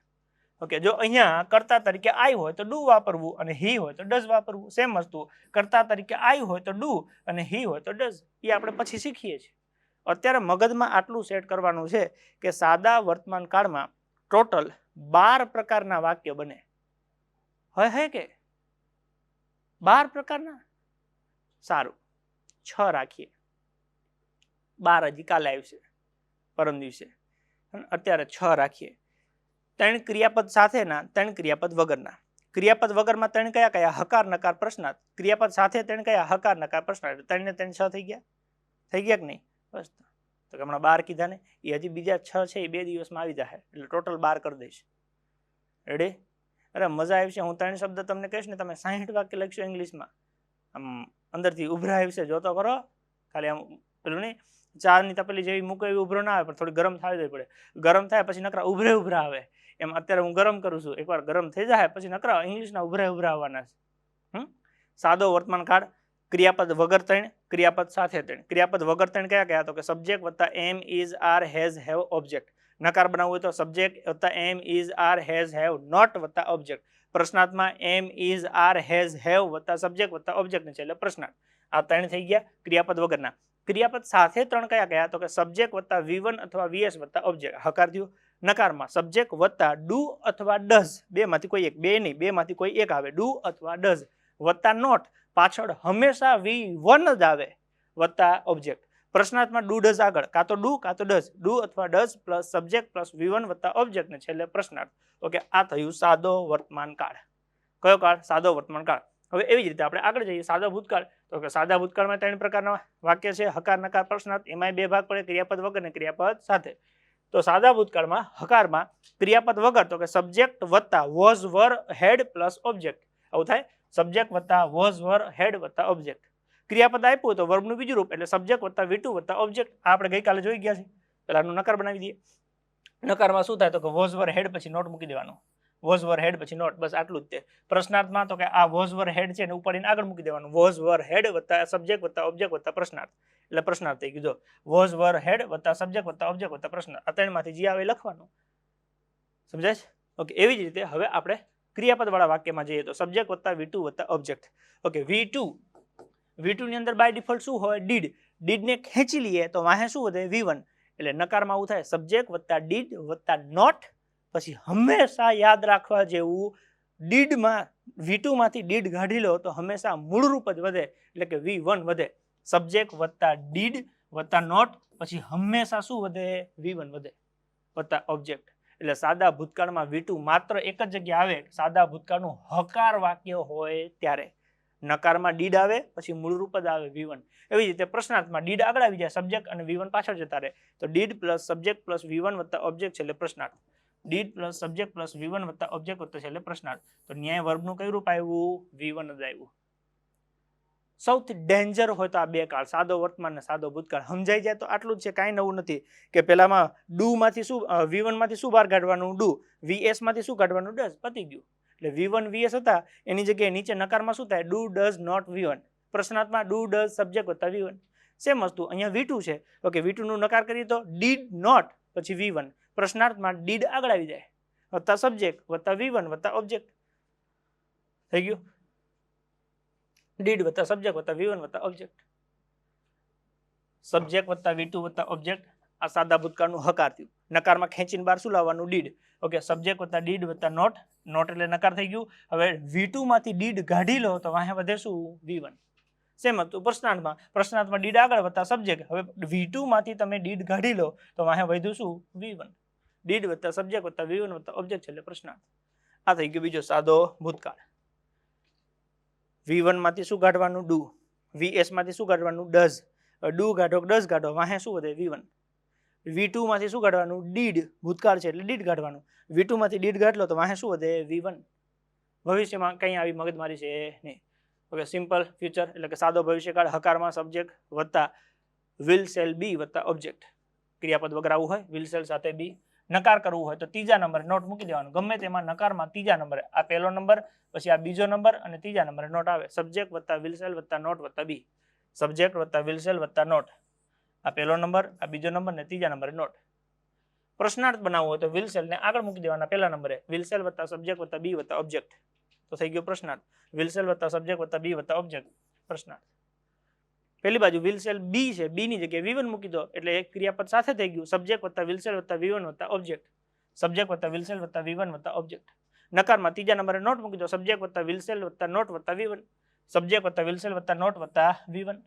ઓકે જો અહીંયા કર્તા તરીકે આઈ હોય તો ડુ વાપરવું અને હી હોય તો ડઝ વાપરવું. સેમ વસ્તુ કર્તા તરીકે આઈ હોય તો ડુ અને હી હોય તો ડઝ. એ આપણે પછી શીખીએ છીએ. અત્યારે મગજમાં આટલું સેટ કરવાનું છે કે સાદા વર્તમાન કાળમાં ટોટલ 12 પ્રકારના વાક્ય બને. હે કે 12 પ્રકારના? સારું 6 રાખીએ. 12 હજી કાલે આવશે પરમ દિવસે. અત્યારે 6 રાખીએ. 3 ક્રિયાપદ સાથેના 3 ક્રિયાપદ વગરના. ક્રિયાપદ વગરમાં 3 કયા કયા? હકાર નકાર પ્રશ્નાર્થ. ક્રિયાપદ સાથે 3 કયા? હકાર નકાર પ્રશ્નાર્થ. 3 ને 3 6 થઈ ગયા. થઈ ગયા કે નહીં? બસ તો હમણાં 12 કીધા ને એ હજી બીજા 6 છે એ 2 દિવસમાં આવી જશે એટલે ટોટલ 12 કરી દઈશ. રેડી? અરે મજા આવશે. હું 3 શબ્દ તમને કહીશ ને તમે 60 વાક્ય લખશો ઇંગ્લિશમાં. આમ અંદરથી ઉભરા આવશે. જોતો કરો ખાલી આમ પેલું નહીં ચાની તપેલી જેવી મૂકો એવી ઉભરો ના આવે પણ થોડી ગરમ થવી દેવી પડે. ગરમ થાય પછી નકરા ઉભરા આવે. એમ અત્યારે હું ગરમ કરું છું. એકવાર ગરમ થઈ જાય પછી નકરા ઇંગ્લિશના ઉભરા આવવાના છે. સાદો વર્તમાન કાળ ક્રિયાપદ વગર 3, ક્રિયાપદ સાથે 3. ક્રિયાપદ વગર 3 કયા કયા તો કે સબ્જેક્ટ વત્તા am is are has have object. નકાર બનાવવું હોય તો સબ્જેક્ટ વત્તા am is are has have not વત્તા ઓબ્જેક્ટ. પ્રશ્નાર્થમાં am, is, are, has, have વત્તા સબ્જેક્ટ વત્તા ઓબ્જેક્ટ છે એટલે પ્રશ્નાર્થ. આ ત્રણ થઈ ગયા ક્રિયાપદ વગરના. ક્રિયાપદ સાથે ત્રણ કયા કયા? તો કે સબ્જેક્ટ વત્તા V1 અથવા VS વત્તા ઓબ્જેક્ટ. હકાર થયું. નકારમાં સબ્જેક્ટ વત્તા ડુ અથવા ડઝ, બે માંથી કોઈ એક, બે નહીં, બે માંથી કોઈ એક આવે, ડુ અથવા ડઝ વત્તા નોટ, પાછળ હંમેશા V1 જ આવે વત્તા ઓબ્જેક્ટ. પ્રશ્નાર્થમાં ડુ ડઝ આગળ, કાં તો ડુ કાં તો ડઝ, ડુ અથવા does plus subject plus V1 વત્તા ઓબ્જેક્ટ ને છેલ્લે પ્રશ્નાર્થ. ઓકે, આ થયું સાદો વર્તમાન કાળ. કયો કાળ? સાદો વર્તમાન કાળ. હવે એવી જ રીતે આપણે આગળ જઈએ સાદા ભૂતકાળ. તો કે સાદા ભૂતકાળમાં ત્રણ પ્રકારના વાક્ય છે, હકાર, નકાર, પ્રશ્નાર્થ. એમાંય બે ભાગ પડે, ક્રિયાપદ વગર ને ક્રિયાપદ સાથે. તો સાદા ભૂતકાળમાં હકારમાં ક્રિયાપદ વગર તો કે સબ્જેક્ટ વત્તા was, were, had plus object. આવું થાય, સબ્જેક્ટ વત્તા વોઝ, વર, હેડ વત્તા ઓબ્જેક્ટ. ક્રિયાપદ આપ્યું તો વર્બનું બીજું રૂપ એટલે સબ્જેક્ટ વત્તા V2 વત્તા ઓબ્જેક્ટ. આ આપણે ગઈકાલે જોઈ ગયા છે. પેલાનું નકાર બનાવી દઈએ. નકારમાં શું થાય? તો કે વોઝ, વર, હેડ પછી નોટ મૂકી દેવાનો. વોઝ, વર, હેડ પછી નોટ, બસ આટલું જ તે. પ્રશ્નાર્થમાં તો કે આ વોઝ, વર, હેડ છે ને ઉપાડીને આગળ મૂકી દેવાનું. વોઝ, વર, હેડ વત્તા સબ્જેક્ટ વત્તા ઓબ્જેક્ટ વત્તા પ્રશ્નાર્થ એટલે પ્રશ્નાર્થ થઈ ગયો. વોઝ, વર, હેડ વત્તા સબ્જેક્ટ વત્તા ઓબ્જેક્ટ વત્તા પ્રશ્નાર્થ. આ ત્રણમાંથી જે આવે લખવાનું. સમજાય છે? ઓકે, એવી જ રીતે હવે આપણે ક્રિયાપદ વાળા વાક્યમાં જઈએ તો સબ્જેક્ટ વત્તા V2 વત્તા ઓબ્જેક્ટ. ઓકે, V2 ની અંદર બાય ડિફોલ્ટ શું હોય? ડીડ. ડીડ ને ખેંચી લઈએ તો વાહે શું વધે? V1. એટલે નકારમાં આવું થાય, સબ્જેક્ટ વત્તા ડીડ વત્તા નોટ, પછી હંમેશા યાદ રાખવા જેવું ડીડમાં V2 માંથી ડીડ કાઢી લો તો હંમેશા મૂળ રૂપ જ વધે એટલે કે V1 વધે. સબ્જેક્ટ વત્તા ડીડ વત્તા નોટ, પછી હંમેશા શું વધે? V1 વધે વત્તા ઓબ્જેક્ટ. એટલે સાદા ભૂતકાળમાં V2 માત્ર એક જ જગ્યા આવે, સાદા ભૂતકાળનું હકાર વાક્ય હોય ત્યારે. નકારમાં ડીડ આવે પછી મૂળ રૂપ જ આવે V1. એવી રીતે પ્રશ્નાર્થમાં ડીડ આગળ આવી જાય, સબ્જેક્ટ અને V1 પાછળ જતા રહે. તો did plus subject plus V1 વત્તા ઓબ્જેક્ટ છે એટલે પ્રશ્નાર્થ. Did plus subject plus V1 વત્તા ઓબ્જેક્ટ વત્તા છે એટલે પ્રશ્નાર્થ. તો ન્યાય વર્બનું કયું રૂપ આવ્યું? V1 જ આવ્યું. સૌથી ડેન્જર હોય તો આ બે કાળ, સાદો વર્તમાન ને સાદો ભૂતકાળ. સમજાઈ જાય તો આટલું જ છે, કાંઈ નવું નથી. કે પેલામાં ડુ માંથી શું, V1 માંથી શું બહાર કાઢવાનું? ડુ. VS માંથી શું કાઢવાનું? ડઝ. પતી ગયું. એટલે V1 VS હતા એની જગ્યાએ નીચે નકારમાં શું થાય? Do does not V1. પ્રશ્નાર્થમાં ડુ ડઝ સબ્જેક્ટ વત્તા V1. સેમ વસ્તુ અહીંયા V2 છે. ઓકે, V2 નું નકાર કરીએ તો ડીડ નોટ પછી V1. પ્રશ્નાર્થમાં ડીડ આગળ આવી જાય વત્તા સબ્જેક્ટ વત્તા V1 વત્તા ઓબ્જેક્ટ. થઈ ગયું. ડીડ વત્તા સબ્જેક્ટ વત્તા V1 વત્તા ઓબ્જેક્ટ. સબ્જેક્ટ વત્તા V2 વત્તા ઓબ્જેક્ટ. આ સાદા ભૂતકાળનું હકાર થયું. નકારમાં ખેંચીને બહાર શું લાવવાનું? ડીડ. ઓકે, સબ્જેક્ટ વત્તા ડીડ વત્તા નોટ. નોટ એટલે નકાર થઈ ગયું. હવે V2 માંથી ડીડ કાઢી લો તો વાહે વધે શું? V1. સેમ હતું પ્રશ્નાર્થમાં ડીડ આગળ વત્તા સબ્જેક્ટ. હવે V2 માંથી તમે ડીડ કાઢી લો તો વાહે વધ્યું શું? V1. ડીડ વત્તા સબ્જેક્ટ વત્તા V1 વત્તા ઓબ્જેક્ટ છે એટલે પ્રશ્નાર્થ. આ થઈ ગયો બીજો સાદો ભૂતકાળ. V1 માંથી શું કાઢવાનું? ડુ. VS માંથી શું કાઢવાનું? ડઝ. ડુ કાઢો ડઝ કાઢો વાહે શું વધે? V1. V2 માંથી શું કાઢવાનું? ડીડ. ભૂતકાળ છે એટલે ડીડ કાઢવાનું. V2 માંથી ડીડ કાઢ લો તો વાહે શું વધે? V1. ભવિષ્યમાં કઈ આવી મગજમારી છે નહીં. ઓકે, સિમ્પલ ફ્યુચર એટલે કે સાદો ભવિષ્યકાળ. હકારમાં સબ્જેક્ટ વત્તા વિલ શેલ બી વત્તા ઓબ્જેક્ટ. ક્રિયાપદ વગર આવું હોય, વિલ શેલ સાથે બી. નકાર કરવું હોય તો ત્રીજા નંબરે નોટ મૂકી દેવાનું. ગમે તેમાં નકારમાં ત્રીજા નંબરે, આ પહેલો નંબર પછી આ બીજો નંબર અને ત્રીજા નંબરે નોટ આવે. સબ્જેક્ટ વત્તા વિલ શેલ વત્તા નોટ વત્તા બી. સબ્જેક્ટ વત્તા વિલ શેલ વત્તા નોટ. આ પહેલો નંબર, આ બીજો નંબર ને ત્રીજા નંબરે નોટ. પ્રશ્નાર્થ બનાવવું હોય તો વિલ શેલ ને આગળ મૂકી દેવાના પહેલા નંબરે. વિલ શેલ વત્તા સબ્જેક્ટ વત્તા બી વત્તા ઓબ્જેક્ટ. તો થઈ ગયો પ્રશ્નાર્થ. વિલ શેલ વત્તા સબ્જેક્ટ વત્તા બી વત્તા ઓબ્જેક્ટ. પ્રશ્નાર્થ. પેલી બાજુ વિલ શેલ બી છે, બી ની જગ્યાએ V1 મૂકી દો એટલે એક ક્રિયાપદ સાથે થઈ ગયું. સબ્જેક્ટ વત્તા વિલ શેલ વત્તા V1 વત્તા ઓબ્જેક્ટ. સબ્જેક્ટ વત્તા વિલ શેલ વત્તા V1 વત્તા ઓબ્જેક્ટ. નકારમાં ત્રીજા નંબરે નોટ મૂકી દો. સબ્જેક્ટ વત્તા વિલ શેલ વત્તા નોટ વત્તા V1. સબ્જેક્ટ વત્તા વિલ શેલ વત્તા નોટ વત્તા V1.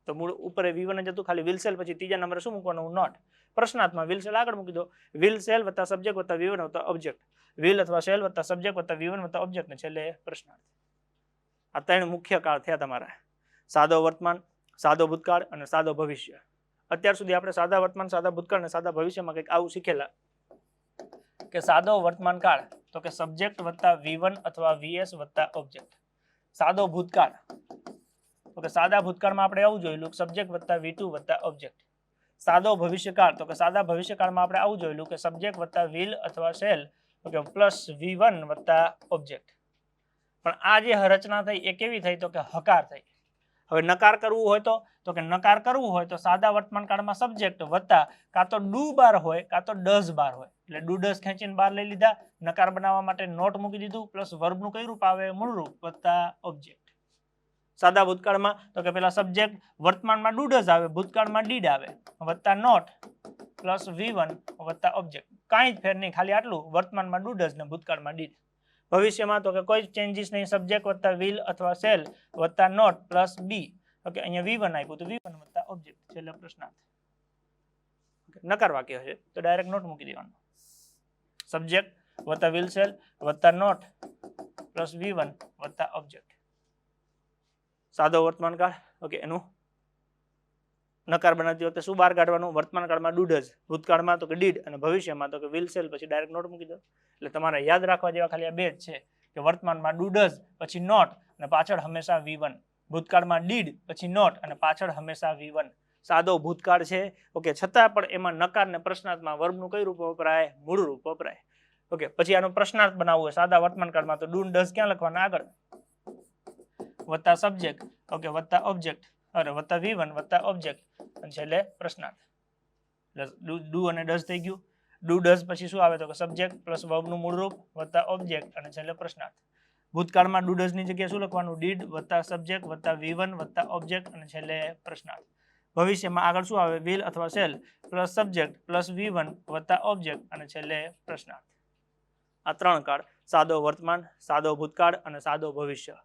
તો મૂળ ઉપર V1 જ હતું, ખાલી વિલ શેલ પછી ત્રીજા નંબરે શું મૂકવાનું? નોટ. પ્રશ્નાર્થમાં વિલ શેલ આગળ મૂકી દો. વિલ શેલ વત્તા સબ્જેક્ટ વત્તા V1 વત્તા ઓબ્જેક્ટ. વિલ અથવા શેલ વત્તા સબ્જેક્ટ વત્તા V1 વત્તા ઓબ્જેક્ટ ને છેલ્લે પ્રશ્નાર્થ. આ ત્રણ મુખ્ય કાળ થયા તમારા. સાદો વર્તમાન, સાદો ભૂતકાળ અને સાદો ભવિષ્ય. અત્યાર સુધી આપણે સાદા વર્તમાન, સાદા ભૂતકાળ અને સાદા ભવિષ્યમાં કંઈક આવું શીખેલા કે સાદો વર્તમાન કાળ તો કે સબ્જેક્ટ વત્તા V1 અથવા VS વત્તા ઓબ્જેક્ટ. સાદો ભૂતકાળ તો કે સાદા ભૂતકાળમાં આપણે આવું જોયેલું સબ્જેક્ટ વત્તા V2 વત્તા ઓબ્જેક્ટ. સાદો ભવિષ્યકાળ તો કે સાદા ભવિષ્યકાળમાં આપણે આવું જોયેલું કે સબ્જેક્ટ વત્તા વિલ અથવા શેલ ઓકે પ્લસ V1 વત્તા ઓબ્જેક્ટ. પણ આ જે રચના થઈ એ કેવી થઈ? તો કે હકાર થઈ. હવે નકાર કરવું હોય તો કે નકાર કરવું હોય તો સાદા વર્તમાન કાળમાં સબ્જેક્ટ વત્તા કાં તો ડુ બાર હોય કાં તો ડઝ બાર હોય, એટલે ડુ ડઝ ખેંચીને બાર લઈ લીધા, નકાર બનાવવા માટે નોટ મૂકી દીધું, પ્લસ વર્બનું કઈ રૂપ આવે મૂળ રૂપ વત્તા ઓબ્જેક્ટ. સાદા ભૂતકાળમાં તો કે પેલા સબ્જેક્ટ વર્તમાનમાં ડુ ડઝ આવે, ભૂતકાળમાં ડીડ આવે, વત્તા નોટ પ્લસ V1 વત્તા ઓબ્જેક્ટ. કાંઈ જ ફેર નહીં, ખાલી આટલું, વર્તમાનમાં ડુ ડઝ ને ભૂતકાળમાં ડીડ. ભવિષ્યમાં તો કે કોઈ ચેન્જીસ નહીં, સબ્જેક્ટ વત્તા વિલ અથવા સેલ વત્તા નોટ પ્લસ બી. ઓકે, અહીંયા V1 આપ્યું તો V1 વત્તા ઓબ્જેક્ટ. છેલ્લે પ્રશ્નાર્થ. નકાર વાક્ય છે તો ડાયરેક્ટ નોટ મૂકી દેવાનું. સબ્જેક્ટ વત્તા વિલ સેલ વત્તા નોટ પ્લસ V1 વત્તા ઓબ્જેક્ટ. સાદો વર્તમાન કાળ. ઓકે, એનું નકાર બનાવતી વખતે શું બહાર કાઢવાનું? વર્તમાન કાળમાં ડુ ડઝ, ભૂતકાળમાં તો કે ડીડ, અને ભવિષ્યમાં તો કે વિલ સેલ, પછી ડાયરેક્ટ નોટ મૂકી દો. એટલે તમારે યાદ રાખવા જેવા ખાલી આ બે જ છે કે વર્તમાનમાં ડુ ડઝ પછી નોટ અને પાછળ હંમેશા V1, ભૂતકાળમાં ડીડ પછી નોટ અને પાછળ હંમેશા V1. સાદો ભૂતકાળ છે. ઓકે, છતાં પણ એમાં નકાર ને પ્રશ્નાર્થમાં વર્બનું કઈ રૂપ વપરાય? મૂળ રૂપ વપરાય. ઓકે, પછી આનો પ્રશ્નાર્થ બનાવવું હોય સાદા વર્તમાન કાળમાં તો ડુ ડઝ ક્યાં લખવાના? આગળ વત્તા સબ્જેક્ટ, ઓકે, વત્તા ઓબ્જેક્ટ, અરે વત્તા V1 વત્તા ઓબ્જેક્ટ, અને છેલ્લે પ્રશ્નાર્થ. ડુ અને ડઝ થઈ ગયું. ડુ ડઝ પછી શું આવે તો કે સબ્જેક્ટ પ્લસ વર્બનું મૂળ રૂપ વત્તા ઓબ્જેક્ટ અને છેલ્લે પ્રશ્નાર્થ. ભૂતકાળમાં ડુ ડઝ ની જગ્યાએ શું લખવાનું? ડીડ વત્તા સબ્જેક્ટ વત્તા V1 વત્તા ઓબ્જેક્ટ અને છેલ્લે પ્રશ્નાર્થ. ભવિષ્યમાં આગળ શું આવે? વિલ અથવા shall plus subject plus V1 વત્તા ઓબ્જેક્ટ અને છેલ્લે પ્રશ્નાર્થ. આ ત્રણ કાળ: સાદો વર્તમાન, સાદો ભૂતકાળ અને સાદો ભવિષ્ય.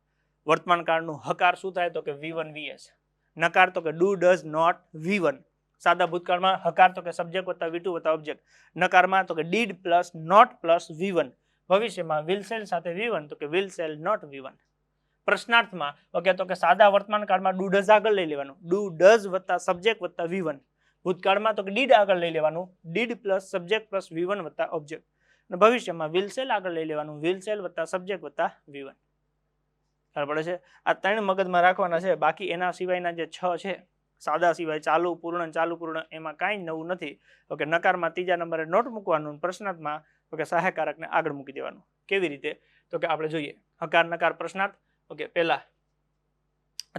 વર્તમાન કાળનું હકાર શું થાય તો કે V1 VS. નકાર તો કે ડુ ડઝ નોટ V1. સાદા ભૂતકાળમાં હકાર તો કે સબ્જેક્ટ વત્તા V2 વત્તા ઓબ્જેક્ટ. નકારમાં તો કે did plus not plus V1. ભવિષ્યમાં વિલ સેલ સાથે V1 તો કે વિલ સેલ નોટ V1. પ્રશ્નાર્થમાં ઓકે તો કે સાદા વર્તમાન કાળમાં ડુ ડઝ આગળ લઈ લેવાનું, ડુ ડઝ વત્તા સબ્જેક્ટ વત્તા V1. ભૂતકાળમાં તો કે ડીડ આગળ લઈ લેવાનું, did plus subject plus V1 વત્તા ઓબ્જેક્ટ. અને ભવિષ્યમાં વિલ સેલ આગળ લઈ લેવાનું, વિલ સેલ વત્તા સબ્જેક્ટ વત્તા V1. ખબર પડે છે? આ ત્રણ મગજમાં રાખવાના છે. બાકી એના સિવાયના જે 6 છે સાદા સિવાય, ચાલુ પૂર્ણ, ચાલુ પૂર્ણ, એમાં કાંઈ નવું નથી. ઓકે, નકારમાં ત્રીજા નંબરે નોટ મૂકવાનું, પ્રશ્નાર્થમાં ઓકે સહાયકારકને આગળ મૂકી દેવાનું. કેવી રીતે તો કે આપણે જોઈએ. હકાર નકાર પ્રશ્નાર્થ. ઓકે, પહેલા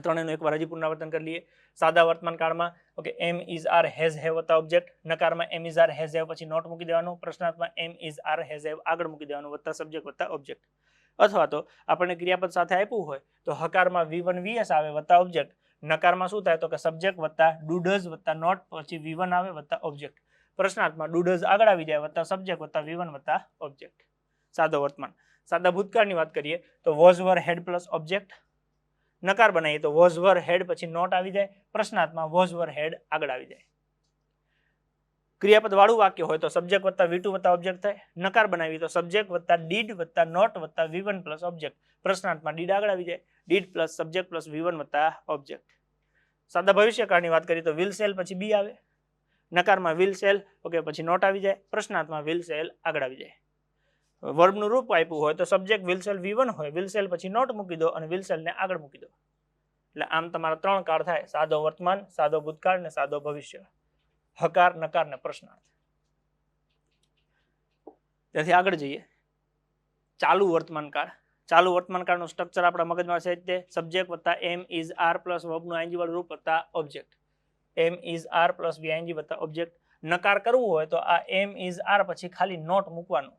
ત્રણેયનું એકવાર હજી પુનરાવર્તન કરી લઈએ. સાદા વર્તમાન કાળમાં okay am is are has have વત્તા ઓબ્જેક્ટ. નકારમાં am is are has have પછી નોટ મૂકી દેવાનું. પ્રશ્નાર્થમાં am is are has have આગળ મૂકી દેવાનું વત્તા સબ્જેક્ટ વત્તા ઓબ્જેક્ટ. અથવા તો આપણને ક્રિયાપદ સાથે આપ્યું હોય તો હકારમાં V1 VS આવે વત્તા ઓબ્જેક્ટ. નકારમાં શું થાય તો કે સબ્જેક્ટ વત્તા ડુ ડઝ વત્તા નોટ પછી V1 આવે વત્તા ઓબ્જેક્ટ. પ્રશ્નાર્થમાં ડુ ડઝ આગળ આવી જાય વત્તા સબ્જેક્ટ વત્તા V1 વત્તા ઓબ્જેક્ટ. સાદો વર્તમાન. સાદા ભૂતકાળની વાત કરીએ તો was were had plus object. નકાર બનાવીએ તો વોઝ વર હેડ પછી નોટ આવી જાય. પ્રશ્નાર્થમાં વોઝ વર હેડ આગળ આવી જાય. ક્રિયાપદ વાળું વાક્ય હોય તો સબ્જેક્ટ વત્તા V2 વત્તા ઓબ્જેક્ટ થાય. નકાર બનાવી તો સબ્જેક્ટ વત્તા ડીડ વત્તા નોટ વત્તા V1 પ્લસ ઓબ્જેક્ટ. પ્રશ્નાર્થમાં ડીડ આગળ આવી જાય, did plus subject plus V1 વત્તા ઓબ્જેક્ટ. સાદા ભવિષ્યકાળની વાત કરીએ તો વિલ સેલ પછી બી આવે. નકારમાં વિલ સેલ ઓકે પછી નોટ આવી જાય. પ્રશ્નાર્થમાં વિલ સેલ આગળ આવી જાય. વર્બનું રૂપ આપ્યું હોય તો સબ્જેક્ટ વિલ સેલ V1 હોય, વિલ સેલ પછી નોટ મૂકી દો અને વિલ સેલને આગળ મૂકી દો. એટલે આમ તમારા 3 કાળ થાય: સાદો વર્તમાન, સાદો ભૂતકાળ અને સાદો ભવિષ્ય. હકાર, નકાર ને પ્રશ્નાર્થ. ત્યાંથી આગળ જઈએ. ચાલુ વર્તમાન કાળ. ચાલુ વર્તમાન કાળનું સ્ટ્રક્ચર આપણા મગજમાં છે તે સબ્જેક્ટ વત્તા એમ ઇઝ આર પ્લસ વર્બનું આઈએનજી વાળું રૂપ વત્તા object. Am is are plus V ING વત્તા ઓબ્જેક્ટ. નકાર કરવું હોય તો આ એમ ઇઝ આર પછી ખાલી નોટ મૂકવાનું.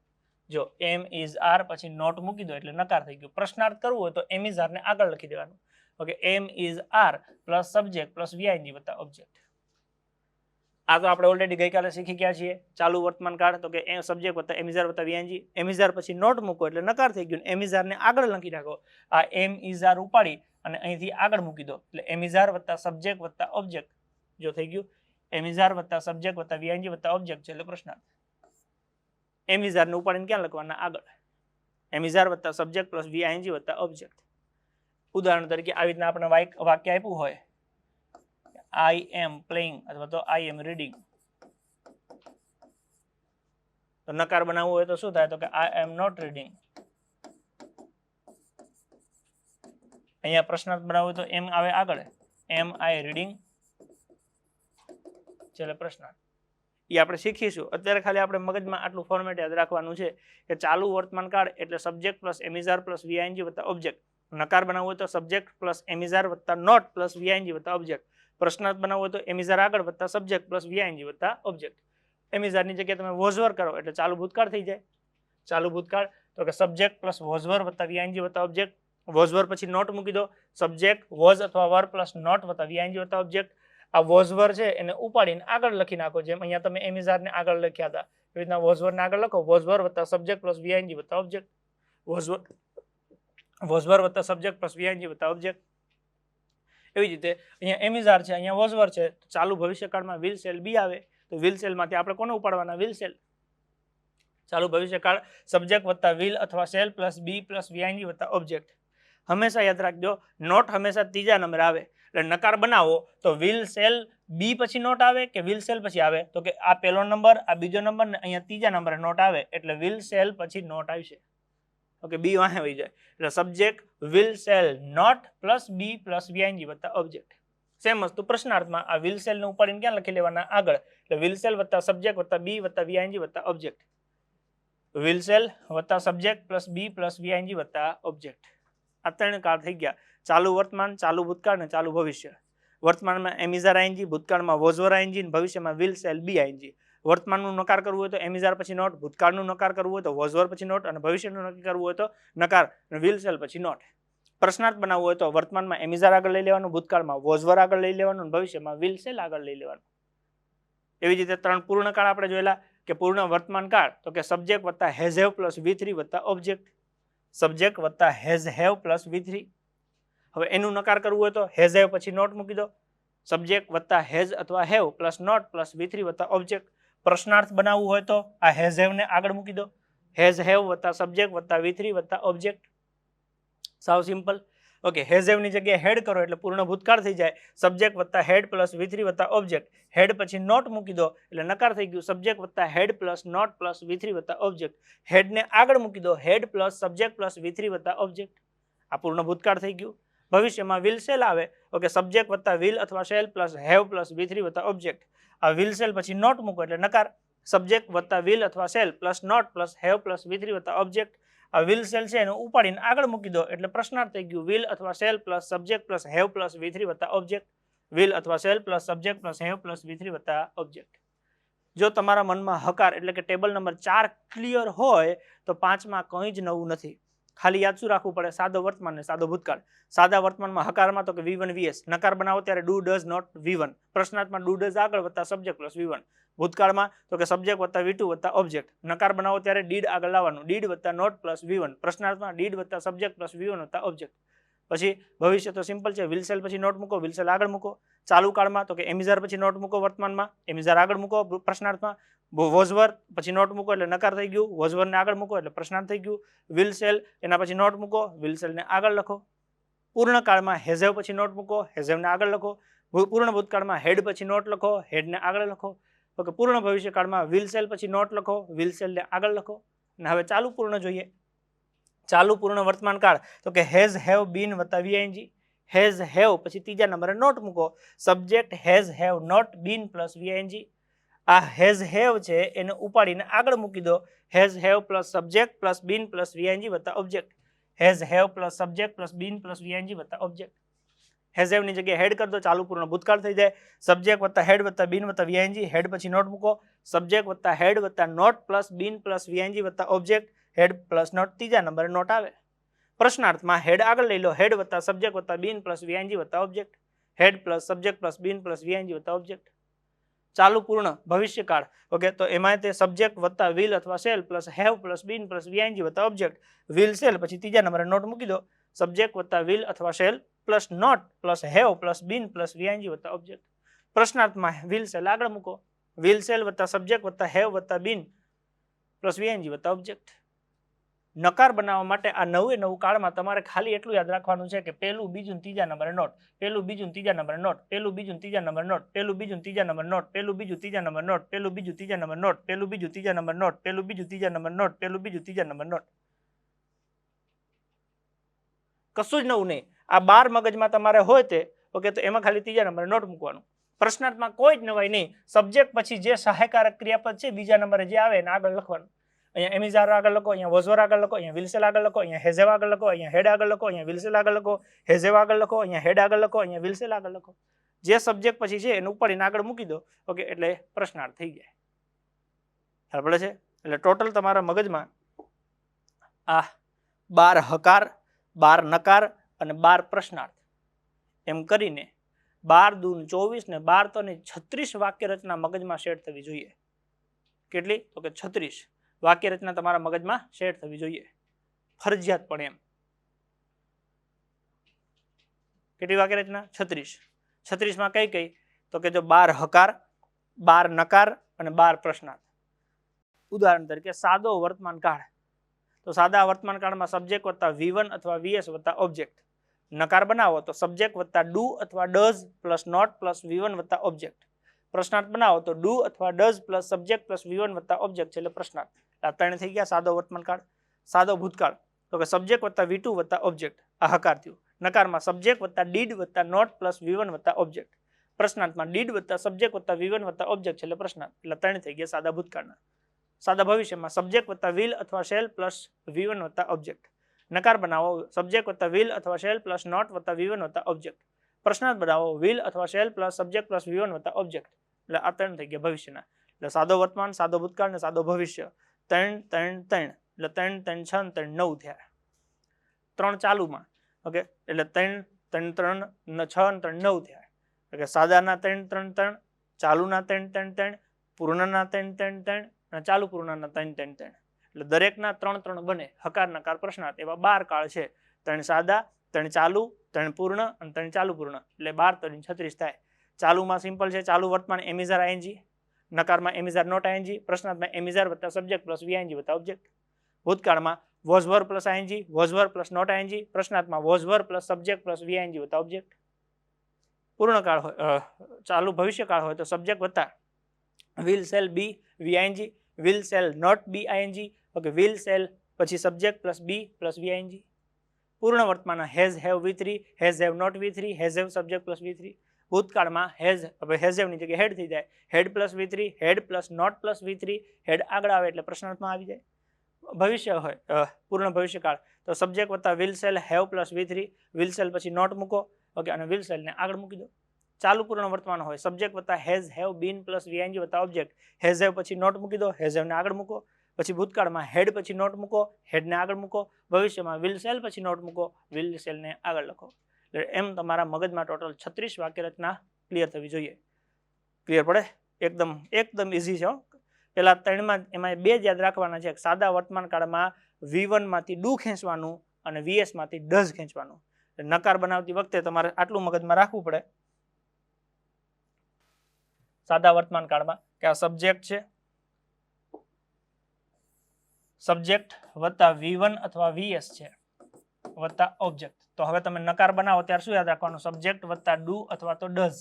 જો એમ ઇઝ આર પછી નોટ મૂકી દો એટલે નકાર થઈ ગયું. પ્રશ્નાર્થ કરવું હોય તો એમ ઇઝ આર ને આગળ લખી દેવાનું. Okay, am is are plus subject plus V ING વત્તા ઓબ્જેક્ટ. આ તો આપણે ઓલરેડી ગઈકાલે શીખી ગયા છીએ. ચાલુ વર્તમાન કાળ તો કે એ સબ્જેક્ટ વત્તા એમ ઇઝ આર વત્તા વીઆઈએનજી. એમ ઇઝ આર પછી નોટ મૂકો એટલે નકાર થઈ ગયું. એમ ઇઝ આર ને આગળ લખી નાખો. આ એમ ઇઝ આર ઉપાડી અને અહીંથી આગળ મૂકી દો એટલે એમ ઇઝ આર વત્તા સબ્જેક્ટ વત્તા ઓબ્જેક્ટ જો થઈ ગયું. એમ ઇઝ આર વત્તા સબ્જેક્ટ વત્તા વીઆઈએનજી વત્તા ઓબ્જેક્ટ છે એટલે પ્રશ્નાર્થ. એમ ઇઝ આર ને ઉપાડીને ક્યાં લખવાના? આગળ. એમ ઇઝ આર વત્તા સબ્જેક્ટ પ્લસ વીઆઈએનજી વત્તા ઓબ્જેક્ટ. ઉદાહરણ તરીકે આવી રીતના આપણે વાક્ય આપ્યું હોય આઈ એમ પ્લેઇંગ અથવા તો આઈ એમ રીડિંગ, તો નકાર બનાવવું હોય તો શું થાય તો કે આઈ એમ નોટ રીડિંગ. અહીંયા પ્રશ્નાર્થ બનાવવું હોય તો એમ આવે આગળ, એમ આઈ રીડિંગ છેલ્લે પ્રશ્નાર્થ. એ આપણે શીખીશું. અત્યારે ખાલી આપણે મગજમાં આટલું ફોર્મેટ યાદ રાખવાનું છે કે ચાલુ વર્તમાન કાળ એટલે subject plus am is are plus V ING વત્તા ઓબ્જેક્ટ. નકાર બનાવવો હોય તો સબ્જેક્ટ પ્લસ એમિઝાર વત્તા નોટ પ્લસ વીઆઈએનજી વત્તા ઓબ્જેક્ટ. પ્રશ્નાર્થ બનાવવો હોય તો એમિઝાર આગળ વત્તા સબ્જેક્ટ પ્લસ વીઆઈએનજી વત્તા ઓબ્જેક્ટ. એમિઝારની જગ્યાએ તમે વોઝવર કરો એટલે ચાલુ ભૂતકાળ થઈ જાય. ચાલુ ભૂતકાળ તો કે સબ્જેક્ટ પ્લસ વોઝવર વત્તા વીઆઈએનજી વત્તા ઓબ્જેક્ટ. વોઝવર પછી નોટ મૂકી દો. સબ્જેક્ટ વોઝ અથવા વર પ્લસ નોટ વત્તા વીઆઈએનજી વત્તા ઓબ્જેક્ટ. આ વોઝવર છે એને ઉપાડીને આગળ લખી નાખો, જેમ અહીંયા તમે એમિઝારને આગળ લખ્યા હતા એવી રીતના વોઝવરને આગળ લખો. વોઝવર વત્તા સબ્જેક્ટ પ્લસ વીઆઈએનજી વત્તા ઓબ્જેક્ટ. વોઝવર વત્તા સબ્જેક્ટ પ્લસ વીઆઈએનજી વત્તા ઓબ્જેક્ટ. એવી જ રીતે અહીંયા એમિઝાર છે, અહીંયા વોઝવર છે, તો ચાલુ ભવિષ્યકાળમાં વિલ સેલ બી આવે તો વિલ સેલમાંથી આપણે કોને ઉપાડવાના? Will shall. ચાલુ ભવિષ્યકાળ સબ્જેક્ટ વત્તા વિલ અથવા shall plus be plus V ING વત્તા ઓબ્જેક્ટ. હંમેશા યાદ રાખજો, નોટ હંમેશા ત્રીજા નંબરે આવે. એટલે નકાર બનાવો તો વિલ સેલ બી પછી નોટ આવે કે વિલ સેલ પછી આવે? તો કે આ પહેલો નંબર, આ બીજો નંબર ને અહીંયા ત્રીજા નંબરે નોટ આવે એટલે વિલ સેલ પછી નોટ આવશે. ઓકે, બી વાહે વહી જાય એટલે subject will shall not plus be plus V ING વત્તા ઓબ્જેક્ટ. સેમ વસ્તુ પ્રશ્નાર્થમાં આ વિલ સેલ ને ઉપાડીને ક્યાં લખી લેવાના? આગળ. એટલે વિલ સેલ વત્તા સબ્જેક્ટ વત્તા બી વત્તા વીઆઈએનજી વત્તા ઓબ્જેક્ટ. વિલ સેલ વત્તા subject plus be plus V ING વત્તા ઓબ્જેક્ટ. આ ત્રણ કાળ થઈ ગયા: ચાલુ વર્તમાન, ચાલુ ભૂતકાળ અને ચાલુ ભવિષ્ય. વર્તમાનમાં એમિઝાર આઈએનજી, ભૂતકાળમાં વોઝવર આઈએનજી, ભવિષ્યમાં વિલ સેલ બી આઈએનજી. વર્તમાનનું નકાર કરવું હોય તો એમિઝાર પછી નોટ, ભૂતકાળનું નકાર કરવું હોય તો વોઝવર પછી નોટ અને ભવિષ્યનું નક્કી કરવું હોય તો નકાર અને વિલ સેલ પછી નોટ. પ્રશ્નાર્થ બનાવવું હોય તો વર્તમાનમાં એમિઝાર આગળ લઈ લેવાનું, ભૂતકાળમાં વોઝવર આગળ લઈ લેવાનું, ભવિષ્યમાં વિલ સેલ આગળ લઈ લેવાનું. એવી જ રીતે ત્રણ પૂર્ણ કાળ આપણે જોયેલા કે પૂર્ણ વર્તમાન કાળ તો કે સબ્જેક્ટ વત્તા હેઝ હેવ પ્લસ V3 વત્તા ઓબ્જેક્ટ. સબ્જેક્ટ વત્તા હેઝ હેવ પ્લસ V3. હવે એનું નકાર કરવું હોય તો હેઝ હેવ પછી નોટ મૂકી દો. સબ્જેક્ટ વત્તા હેઝ અથવા have plus not plus V3 વત્તા ઓબ્જેક્ટ. પ્રશ્નાર્થ બનાવવું હોય તો આ હેઝ હેવ ને આગળ મૂકી દો. હેઝ હેવ વત્તા સબ્જેક્ટ વત્તા V3 વત્તા ઓબ્જેક્ટ. સાવ સિમ્પલ. ઓકે, હેઝ હેવ ની જગ્યાએ હેડ કરો એટલે પૂર્ણ ભૂતકાળ થઈ જાય. સબ્જેક્ટ વત્તા હેડ પ્લસ V3 વત્તા ઓબ્જેક્ટ. હેડ પછી નોટ મૂકી દો એટલે નકાર થઈ ગયું. સબ્જેક્ટ વત્તા હેડ પ્લસ નોટ પ્લસ V3 વત્તા ઓબ્જેક્ટ. હેડ ને આગળ મૂકી દો. હેડ પ્લસ સબ્જેક્ટ પ્લસ V3 વત્તા ઓબ્જેક્ટ. આ પૂર્ણ ભૂતકાળ થઈ ગયું. ભવિષ્યમાં વિલ સેલ આવે. ઓકે, સબ્જેક્ટ વત્તા વિલ અથવા shall plus have plus V3 વત્તા ઓબ્જેક્ટ. આ વિલ સેલ પછી નોટ મૂકો એટલે નકાર. સબ્જેક્ટ વત્તા વિલ અથવા shall plus not plus have plus V3 વત્તા ઓબ્જેક્ટ. આ વિલ સેલ છે એને ઉપાડીને આગળ મૂકી દો એટલે પ્રશ્નાર્થ થઈ ગયું. વિલ અથવા shall plus subject plus have plus V3 વત્તા ઓબ્જેક્ટ. વિલ અથવા shall plus subject plus have plus V3 વત્તા ઓબ્જેક્ટ. જો તમારા મનમાં હકાર એટલે કે ટેબલ નંબર 4 ક્લિયર હોય તો 5માં કંઈ જ નવું નથી. ખાલી યાદ શું રાખવું પડે? સાદો વર્તમાન ને સાદો ભૂતકાળ. સાદા વર્તમાનમાં હકારમાં તો કે V1 VS. નકાર બનાવો ત્યારે ડુ ડઝ નોટ V1. પ્રશ્નાર્થમાં ડુ ડઝ આગળ વત્તા સબ્જેક્ટ પ્લસ V1. ભૂતકાળમાં તો કે સબ્જેક્ટ વત્તા V2 વત્તા ઓબ્જેક્ટ. નકાર બનાવો ત્યારે ડીડ આગળ લાવવાનું. ડીડ વત્તા નોટ પ્લસ V1. પ્રશ્નાર્થમાં ડીડ વત્તા સબ્જેક્ટ પ્લસ V1 વત્તા ઓબ્જેક્ટ. પછી ભવિષ્ય તો સિમ્પલ છે. વિલ સેલ પછી નોટ મૂકો, વિલ સેલ આગળ મૂકો. ચાલુ કાળમાં તો કે એમિઝાર પછી નોટ મૂકો, વર્તમાનમાં એમિઝાર આગળ મૂકો. પ્રશ્નાર્થમાં વોઝવર પછી નોટ મૂકો એટલે નકાર થઈ ગયું. વોઝવરને આગળ મૂકો એટલે પ્રશ્નાર્થ થઈ ગયું. વિલ સેલ એના પછી નોટ મૂકો, વિલ સેલને આગળ લખો. પૂર્ણ કાળમાં હેઝેવ પછી નોટ મૂકો, હેઝેવને આગળ લખો. પૂર્ણ ભૂતકાળમાં હેડ પછી નોટ લખો, હેડને આગળ લખો. ઓકે, પૂર્ણ ભવિષ્યકાળમાં વિલ સેલ પછી નોટ લખો, વિલ સેલને આગળ લખો. અને હવે ચાલુ પૂર્ણ જોઈએ. ચાલુ પૂર્ણ વર્તમાન કાળ તો કે હેઝ હેવ બીન વત્તા વીઆઈએનજી. હેઝ હેવ પછી ત્રીજા નંબરે નોટ મૂકો. Subject has have not been plus V ING. આ હેઝ હેવ છે એને ઉપાડીને આગળ મૂકી દો. Has have plus subject plus been plus V ING વત્તા object. Has have plus subject plus been plus V ING વત્તા ઓબ્જેક્ટ. હેઝ હેવ ની જગ્યાએ હેડ કરી દો. ચાલુ પૂર્ણ ભૂતકાળ થઈ જાય. સબ્જેક્ટ વત્તા હેડ વત્તા બીન વત્તા વીઆઈએનજી. હેડ પછી નોટ મૂકો. સબ્જેક્ટ વત્તા હેડ વત્તા not plus been plus V ING વત્તા ઓબ્જેક્ટ. હેડ પ્લસ નોટ ત્રીજા નંબરે નોટ આવે. પ્રશ્નાર્થમાં હેડ આગળ લઈ લો. હેડ વત્તા સબ્જેક્ટ વત્તા બીન પ્લસ વીઆઈએનજી વત્તા object. Had plus subject plus been plus V ING વત્તા ઓબ્જેક્ટ. ચાલુ પૂર્ણ ભવિષ્યકાળ ઓકે, તો એમાં તે સબ્જેક્ટ વત્તા વિલ અથવા shall plus have plus been plus V ING વત્તા ઓબ્જેક્ટ. વિલ સેલ પછી ત્રીજા નંબરે નોટ મૂકી દો. સબ્જેક્ટ વત્તા વિલ અથવા shall plus not plus have plus been plus V ING વત્તા ઓબ્જેક્ટ. પ્રશ્નાર્થમાં વિલ સેલ આગળ મૂકો. વિલ સેલ વત્તા સબ્જેક્ટ વત્તા હેવ વત્તા બીન પ્લસ વીઆઈએનજી વત્તા ઓબ્જેક્ટ. નકાર બનાવવા માટે આ નવું કાળમાં તમારે ખાલી એટલું યાદ રાખવાનું છે કે પહેલું બીજું ત્રીજા નંબરે નોટ, પહેલું બીજું ત્રીજા નંબરે નોટ, પહેલું બીજું ત્રીજા નંબર નોટ, પહેલું બીજું ત્રીજા નંબર નોટ, પહેલું બીજું ત્રીજા નંબર નોટ, પહેલું બીજું ત્રીજા નંબર નોટ, પહેલું બીજું ત્રીજા નંબર નોટ, પહેલું બીજું ત્રીજા નંબર નોટ, પહેલું બીજું ત્રીજા નંબર નોટ. કશું જ નવું નહીં. આ 12 મગજમાં તમારે હોય તે ઓકે, તો એમાં ખાલી ત્રીજા નંબરે નોટ મૂકવાનું. પ્રશ્નાર્થમાં કોઈ જ નવાઈ નહીં. સબ્જેક્ટ પછી જે સહાયકારક ક્રિયાપદ છે બીજા નંબરે જે આવે એને આગળ લખવાનું. અહીંયા એમિઝાર આગળ લખો, અહીંયા વોઝવર આગળ લખો, અહીંયા વિલ સેલ આગળ લખો, અહીંયા હેઝેવ આગળ લખો, અહીંયા હેડ આગળ લખો, અહીંયા વિલ સેલ આગળ લખો, હેઝેવ આગળ લખો, અહીંયા હેડ આગળ લખો, અહીંયા વિલ સેલ આગળ લખો. જે સબ્જેક્ટ પછી છે એને ઉપાડીને આગળ મૂકી દો. ઓકે, એટલે પ્રશ્નાર્થ થઈ જાય. ખ્યાલ પડે છે? એટલે ટોટલ તમારા મગજમાં આ 12 હકાર, 12 નકાર અને 12 પ્રશ્નાર્થ એમ કરીને 12 દૂ 24 ને 12 તો 36 વાક્ય રચના મગજમાં સેટ થવી જોઈએ. કેટલી? તો કે 36 વાક્ય રચના તમારા મગજમાં સેટ થવી જોઈએ ફરજિયાત પણ એમ. કેટલી વાક્ય રચના? 36. 36 માં કઈ કઈ? તો કે જો 12 હકાર, 12 નકાર અને 12 પ્રશ્નાર્થ. ઉદાહરણ તરીકે સાદો વર્તમાન કાળ. તો સાદા વર્તમાન કાળમાં સબ્જેક્ટ વત્તા V1 અથવા VS વત્તા ઓબ્જેક્ટ. નકાર બનાવો તો સબ્જેક્ટ વત્તા ડુ અથવા does plus not plus V1 વત્તા ઓબ્જેક્ટ. પ્રશ્નાર્થ બનાવો તો ડુ અથવા does plus subject plus V1 વત્તા ઓબ્જેક્ટ છે એટલે પ્રશ્નાર્થ. આ ત્રણ થઈ ગયા સાદો વર્તમાન કાળ. સાદો ભૂતકાળ તો કે સબ્જેક્ટ વત્તા V2 વત્તા ઓબ્જેક્ટ. આ હકાર થયું. નકારમાં સબ્જેક્ટ વત્તા ડીડ વત્તા નોટ પ્લસ V1 વત્તા ઓબ્જેક્ટ. પ્રશ્નાર્થમાં ડીડ વત્તા સબ્જેક્ટ વત્તા V1 વત્તા ઓબ્જેક્ટ છે એટલે પ્રશ્નાર્થ. એટલે ત્રણ થઈ ગયા સાદા ભૂતકાળના. સાદા ભવિષ્યમાં સબ્જેક્ટ વત્તા વિલ અથવા શેલ પ્લસ V1 વત્તા ઓબ્જેક્ટ. નકાર બનાવો સબ્જેક્ટ વત્તા વિલ અથવા શેલ પ્લસ નોટ વત્તા V1 વત્તા ઓબ્જેક્ટ. પ્રશ્નાર્થ બનાવો વિલ અથવા shell plus subject plus V1 વત્તા ઓબ્જેક્ટ. એટલે આ ત્રણ થઈ ગયા ભવિષ્યના. એટલે સાદો વર્તમાન, સાદો ભૂતકાળ અને સાદો ભવિષ્ય. 3 3 3 એટલે 3 3 6 3 9 થયા. 3 ચાલુમાં. ઓકે, એટલે 3 3 3 6 3 9 થયા. એટલે સાદાના 3 3 3, ચાલુના 3 3 3, પૂર્ણના 3 3 3 અને ચાલુ પૂર્ણના 3 3 3. એટલે દરેકના 3 3 બને. હકાર નકાર પ્રશ્નાર્થ એવા 12 કાળ છે. 3 સાદા, 3 ચાલુ, 3 પૂર્ણ અને 3 ચાલુ પૂર્ણ. એટલે 12 3 36 થાય. ચાલુમાં સિમ્પલ છે. ચાલુ વર્તમાન એમિઝાર આઈએનજી. નકારમાં એમિઝાર નોટ આઈએનજી. પ્રશ્નાર્થમાં એમિઝાર વત્તા સબ્જેક્ટ પ્લસ વીઆઈએનજી વત્તા ઓબ્જેક્ટ. ભૂતકાળમાં was were plus ING, was were plus not ING. પ્રશ્નાર્થમાં was were plus subject plus V ING વત્તા ઓબ્જેક્ટ. પૂર્ણકાળ હોય, ચાલુ ભવિષ્યકાળ હોય તો સબ્જેક્ટ વત્તા will shall be V ING, will shall not be ING. Okay, will shall પછી subject plus be plus V ING. પૂર્ણ વર્તમાન has have V3, has have not V3, has have subject plus V3. ભૂતકાળમાં has have ની જગ્યાએ had થઈ જાય. Had plus V3, had plus not plus V3. Had આગળ આવે એટલે પ્રશ્નાર્થમાં આવી જાય. ભવિષ્ય હોય પૂર્ણ ભવિષ્યકાળ તો સબ્જેક્ટ વત્તા will cell have plus V3, will shall પછી નોટ મૂકો. ઓકે, અને વિલ સેલ ને આગળ મૂકી દો. ચાલુ પૂર્ણ વર્તમાન હોય સબ્જેક્ટ વત્તા has have bin plus V ING વત્તા ઓબ્જેક્ટ. હેઝ હેવ પછી નોટ મૂકી દો, હેઝ હેવ ને આગળ મૂકો. પછી ભૂતકાળમાં હેડ પછી નોટ મૂકો, હેડ ને આગળ મૂકો. ભવિષ્યમાં વિલ સેલ પછી નોટ મૂકો, વિલ સેલ ને આગળ લખો. એટલે એમ તમારા મગજમાં ટોટલ 36 વાક્ય રચના ક્લિયર થવી જોઈએ. ક્લિયર પડે? એકદમ ઇઝી છે. પેલા 3માં એમાં 2 યાદ રાખવાના છે. સાદા વર્તમાન કાળમાં V1 માંથી ડુ ખેંચવાનું અને VS માંથી ડઝ ખેંચવાનું. નકાર બનાવતી વખતે તમારે આટલું મગજમાં રાખવું પડે. સાદા વર્તમાન કાળમાં કે આ સબ્જેક્ટ છે, સબ્જેક્ટ વત્તા V1 અથવા VS છે વત્તા ઓબ્જેક્ટ. તો હવે તમે નકાર બનાવો ત્યારે શું યાદ રાખવાનું? સબ્જેક્ટ વત્તા ડુ અથવા તો ડઝ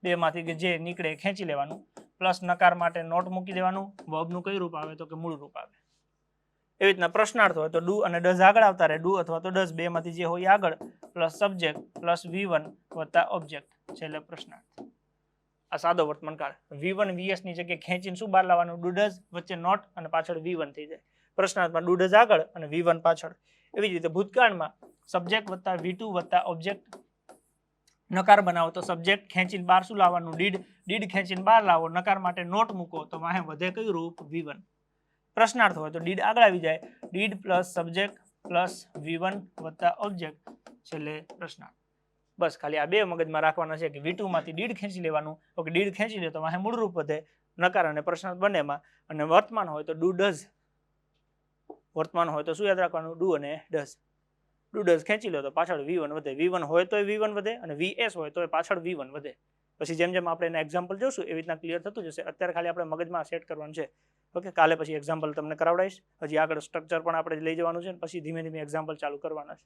બેમાંથી કે જે નીકળે એ ખેંચી લેવાનું. પ્લસ નકાર માટે નોટ મૂકી દેવાનું. વર્બનું કયું રૂપ આવે? તો કે મૂળ રૂપ આવે. એવી રીતના પ્રશ્નાર્થ હોય તો ડુ અને ડઝ આગળ આવતા રહે. ડુ અથવા તો ડઝ બેમાંથી જે હોય આગળ પ્લસ સબ્જેક્ટ પ્લસ V1 વત્તા ઓબ્જેક્ટ છે એટલે પ્રશ્નાર્થ. આ સાદો વર્તમાન કાળ. V1 VS ની જગ્યાએ ખેંચીને શું બહાર લાવવાનું? ડુ ડઝ, વચ્ચે નોટ અને પાછળ V1 થઈ જાય. પ્રશ્નાર્થમાં ડુ ડઝ આગળ અને V1 પાછળ. એવી જ રીતે ભૂતકાળમાં સબ્જેક્ટ વત્તા V2 વત્તા ઓબ્જેક્ટ. નકાર બનાવો તો સબ્જેક્ટ ખેંચીને બહાર શું લાવવાનું? ડીડ. ડીડ ખેંચીને બહાર લાવો. નકાર માટે નોટ મૂકો તો વાહે વધે કયું રૂપ? V1. પ્રશ્નાર્થ હોય તો ડીડ આગળ આવી જાય. Did plus subject plus V1 વત્તા ઓબ્જેક્ટ છેલ્લે પ્રશ્નાર્થ. બસ ખાલી આ 2 મગજમાં રાખવાના છે કે V2 માંથી ડીડ ખેંચી લેવાનું. ઓકે, ડીડ ખેંચી લે તો વાહે મૂળ રૂપ વધે. નકાર અને પ્રશ્નાર્થ બંનેમાં. અને વર્તમાન હોય તો ડુ ડઝ. વર્તમાન હોય તો શું યાદ રાખવાનું? ડુ અને ડઝ. ડુ ડઝ ખેંચી લો તો પાછળ V1 વધે. V1 હોય તો V1 વધે અને VS હોય તો પાછળ V1 વધે. પછી જેમ જેમ આપણે એના એક્ઝામ્પલ જોશું એવી રીતના ક્લિયર થતું જશે. અત્યારે ખાલી આપણે મગજમાં સેટ કરવાનું છે. ઓકે, કાલે પછી એક્ઝામ્પલ તમને કરાવડાવીશ. હજી આગળ સ્ટ્રક્ચર પણ આપણે લઈ જવાનું છે. પછી ધીમે ધીમે એક્ઝામ્પલ ચાલુ કરવાના છે.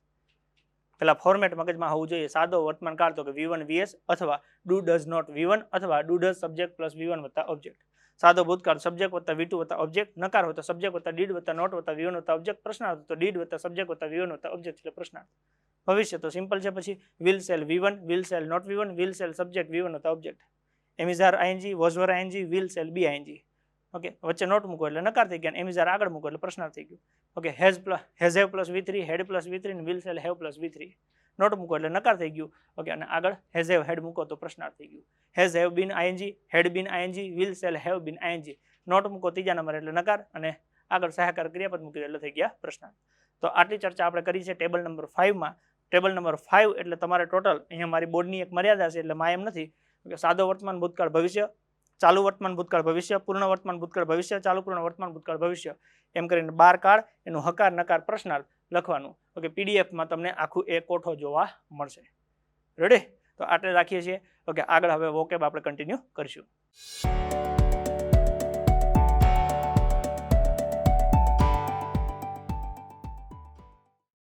પેલા ફોર્મેટ મગજમાં હોવું જોઈએ. સાદો વર્તમાન કાળ તો કે V1 VS અથવા ડુ ડઝ નોટ V1 અથવા do does subject plus V1 વત્તા ઓબ્જેક્ટ. સાદો ભૂતકાળ સબ્જેક્ટ વત્તા V2 વત્તા ઓબ્જેક્ટ. નકાર હોય તો સબ્જેક્ટ વત્તા ડીડ વત્તા નોટ વત્તા V1 વત્તા ઓબ્જેક્ટ. પ્રશ્નાર્થ તો ડીડ વત્તા સબ્જેક્ટ વત્તા V1 વત્તા ઓબ્જેક્ટ એટલે પ્રશ્નાર્થ. ભવિષ્ય તો સિમ્પલ છે. પછી will shall V1, will shall not V1, will shall subject V1 વત્તા object. Am is are ING, was were ING, will shall be ING. Okay, વચ્ચે નોટ મૂકો એટલે નકાર થઈ ગયા, એમ ઇઝ આર આગળ મૂકો એટલે પ્રશ્નાર્થ થઈ ગયું. Okay, has have plus V3, had plus V3 અને will shall have plus V3. Not મૂકો એટલે નકાર થઈ ગયું. ઓકે, અને આગળ હેઝ હેવ હેડ મૂકો તો પ્રશ્નાર્થ થઈ ગયું. Has have been ING, had been ING, will shall have been ING. Not મૂકો ત્રીજા નંબર એટલે નકાર, અને આગળ સહાયકાર ક્રિયાપદ મૂકી એટલે થઈ ગયા પ્રશ્નાર્થ. તો આટલી ચર્ચા આપણે કરી છે ટેબલ નંબર 5 માં. ટેબલ નંબર 5 એટલે તમારે ટોટલ અહીંયા મારી બોર્ડની એક મર્યાદા છે એટલે માં એમ નથી કે સાદો વર્તમાન ભૂતકાળ ભવિષ્ય, ચાલુ વર્તમાન ભૂતકાળ ભવિષ્ય, પૂર્ણ વર્તમાન ભૂતકાળ ભવિષ્ય, ચાલુ પૂર્ણ વર્તમાન ભૂતકાળ ભવિષ્ય, એમ કરીને 12 કાળ એનું હકાર નકાર પ્રશ્નાર્થ લખવાનું. ઓકે, PDF માં તમને આખું એક કોઠો જોવા મળશે. રેડી? તો આટલે રાખીએ છીએ. ઓકે, આગળ હવે વોકેબ આપણે કન્ટિન્યુ કરીશું.